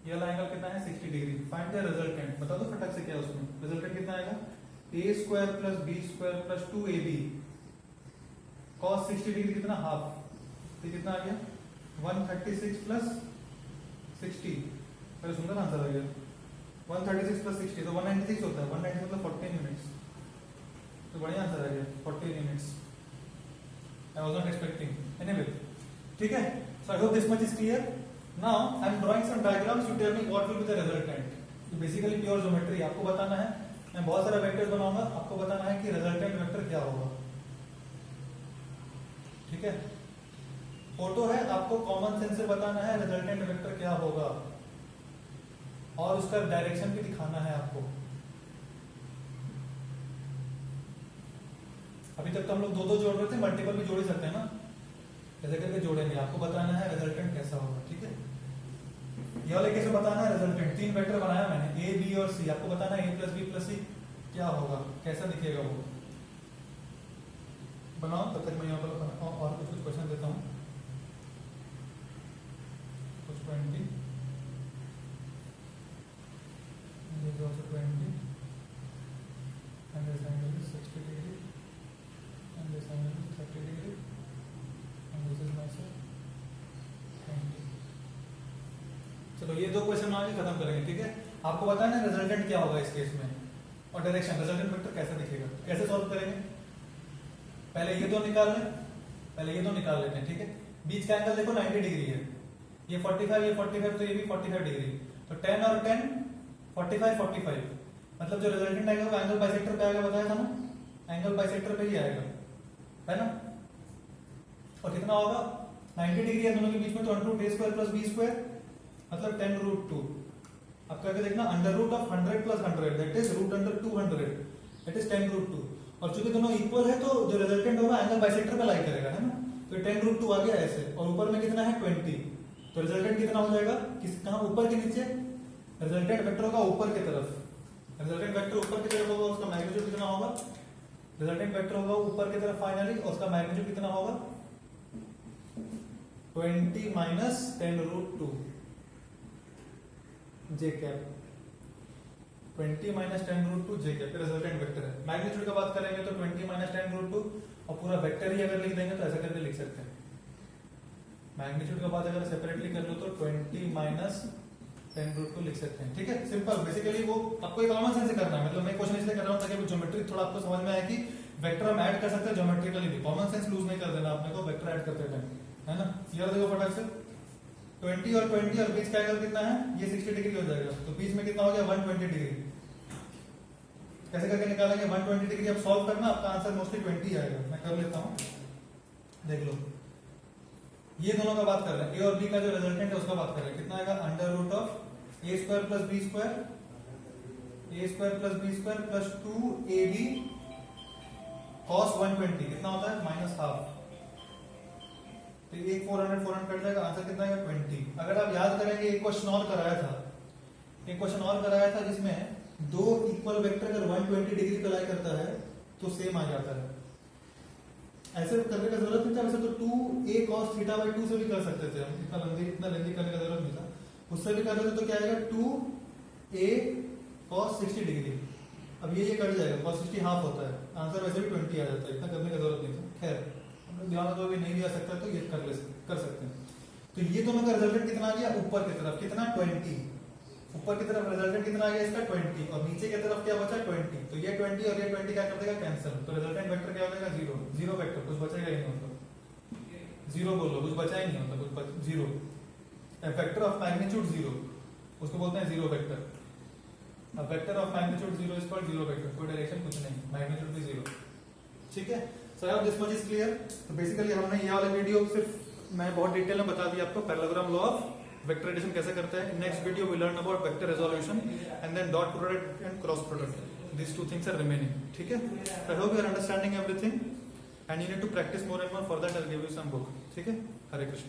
ये वाला एंगल कितना है 60 डिग्री। फाइंड द रिजल्टेंट, बता दो फटाक से क्या है उसमें, रिजल्टेंट कितना आएगा, a square plus B square plus 2ab cos 60 degree कितना हाफ, तो कितना आ गया 136 प्लस 60, पहले सुंदर आंसर आ गया 136 प्लस 60 तो 196 होता है, 196 मतलब 14 यूनिट्स, तो बढ़िया आंसर आ गया 14 units. I was not expecting, anyway ठीक है। So I hope this much is clear. Now I am drawing some diagrams to tell me what will be the resultant. Basically pure geometry, आपको बताना है, मैं बहुत सारे वेक्टर्स बनाऊंगा, आपको बताना है कि रिजल्टेंट वेक्टर क्या होगा, ठीक है। फोटो है, आपको कॉमन सेंस से बताना है रिजल्टेंट वेक्टर क्या होगा और उसका डायरेक्शन भी दिखाना है आपको। अभी तक तो हम लोग दो जोड़ रहे थे, मल्टीपल भी जोड़ ही सकते हैं ना, ऐसे करके जोड़ेंगे। आपको बताना है रिजल्टेंट कैसा होगा, ठीक है। ये वाले कैसे बताना है रिजल्टेंट, 3 वेक्टर बनाया मैंने ए बी और सी, आपको बताना है ए प्लस बी प्लस सी क्या होगा, कैसा दिखेगा वो बनाओ। तब तक मैं यहाँ पर और कुछ क्वेश्चन देता हूँ, कुछ 20 this is also 20 and this angle is 60 degree and this angle is 30 degree and this is myself 20। चलो ये 2 क्वेश्चन आगे खत्म करेंगे, ठीक है। आपको बताना है रिजल्टेंट क्या होगा इस केस में और डायरेक्शन, रिजल्टेंट वेक्टर कैसा दिखेगा, कैसे सॉल्व करेंगे। पहले ये 2 निकाल लेते हैं, ठीक है। बीच का एंगल देखो 90 डिग्री है, ये 45 ये 45 तो ये भी 45 डिग्री, तो 10 और 10 45 मतलब जो रिजल्टेंट आएगा वो एंगल बाइसेक्टर पे आएगा, बताया था ना, एंगल बाइसेक्टर पे ही आएगा, है ना। और कितना होगा 90 डिग्री है दोनों के बीच में, तो under root a square plus b square मतलब 10 रूट 2। अब करके देखना, under root of 100 plus 100 that is root under 200 that is 10 root 2। और चूंकि दोनों इक्वल है तो जो रिजल्टेंट होगा एंगल बाइसेक्टर पे लाई करेगा, है ना। तो 10 रूट 2 आ गया ऐसे, और ऊपर में कितना है 20, तो रिजल्टेंट कितना हो जाएगा, किस कहां ऊपर के नीचे, रिजल्टेंट वेक्टर होगा ऊपर की तरफ, रिजल्टेंट वेक्टर ऊपर की तरफ होगा, उसका मैग्नीट्यूड कितना होगा, रिजल्टेंट वेक्टर होगा ऊपर की तरफ फाइनली, उसका मैग्नीट्यूड कितना होगा 20 माइनस 10 रूट 2 जे कैप, 20 माइनस 10 रूट 2 जे कैप रिजल्टेंट वेक्टर है। मैग्नीट्यूड का बात करेंगे तो 20 माइनस 10 रूट 2 और पूरा वेक्टर ही अगर लिख देंगे तो ऐसा करके लिख सकते हैं। मैग्नीट्यूड का बात अगर सेपरेटली कर लो तो 20 माइनस 10 रूट 2 लिख सकते हैं, ठीक है। सिंपल, बेसिकली वो आपको एक कॉमन सेंस से करना है, मतलब मैं क्वेश्चन इसलिए कर रहा हूं ताकि ज्योमेट्री थोड़ा आपको समझ में आए कि वेक्टर हम ऐड कर सकते हैं ज्योमेट्रिकली भी, कॉमन सेंस लूज नहीं कर देना आपने को वेक्टर ऐड करते टाइम, है ना। ये देखो फटाक से 20 और 20 और बीच का एंगल कितना है, ये 60 डिग्री हो जाएगा, तो बीच में कितना हो गया 120 डिग्री। कैसे करके निकालेंगे 120 डिग्री, अब सॉल्व करना, आपका आंसर मोस्टली 20 आएगा। मैं कर लेता हूँ, देख लो, ये दोनों का बात कर रहे हैं, ए और बी का जो रिजल्टेंट है उसका बात कर रहे हैं। कितना आएगा? Under root of A square plus B square, A square plus B square plus 2ab cos 120 कितना होता है? Minus half. तो एक 400 कट जाएगा, आंसर कितना आएगा? 20। अगर आप याद करेंगे एक क्वेश्चन और कराया था, एक क्वेश्चन और कराया था जिसमें दो इक्वल वेक्टर अगर 120 डिग्री कोलाई करता है तो सेम आ जाता है। ऐसे करने का जरूरत नहीं था, वैसे तो 2a cos थीटा बाई 2 से भी कर सकते थे हम, इतना लेंदी करने का जरूरत नहीं था, उससे भी कर लेते तो क्या आएगा? 2a cos 60 degree. अब ये कट जाएगा, cos 60 हाफ होता है, आंसर वैसे भी 20 आ जाता है, इतना करने का जरूरत नहीं था। खैर हम लोग ध्यान तो भी नहीं दिया सकता तो ये कर सकते हैं। तो ये दोनों का रिजल्टेंट कितना आ गया? ऊपर की तरफ कितना? 20। ऊपर की तरफ रिजल्टेंट कितना आ गया इसका? 20, और नीचे की तरफ क्या बचा? 20। तो ये 20 और ये 20 क्या कर देगा? कैंसिल। तो रिजल्टेंट वेक्टर क्या हो जाएगा? 0। 0 वेक्टर, कुछ बचेगा ही नहीं, मतलब 0 बोलो, कुछ बचा ही नहीं होता, कुछ 0। वेक्टर ऑफ मैग्नीट्यूड 0 उसको बोलते हैं 0 वेक्टर। अब vector of magnitude 0 is called 0 vector, कोई डायरेक्शन कुछ नहीं, मैग्नीट्यूड भी 0। ठीक है, so I hope this much is clear. तो बेसिकली हमने ये वाला वीडियो सिर्फ मैं बहुत डिटेल में बता दिया आपको parallelogram law of vector addition कैसे करते हैं। Next video we learn about vector resolution and then dot product and cross product. These two things are remaining. ठीक है, I hope you are understanding everything and you need to practice more and more. For that I'll give you some book. ठीक है, हरे कृष्ण।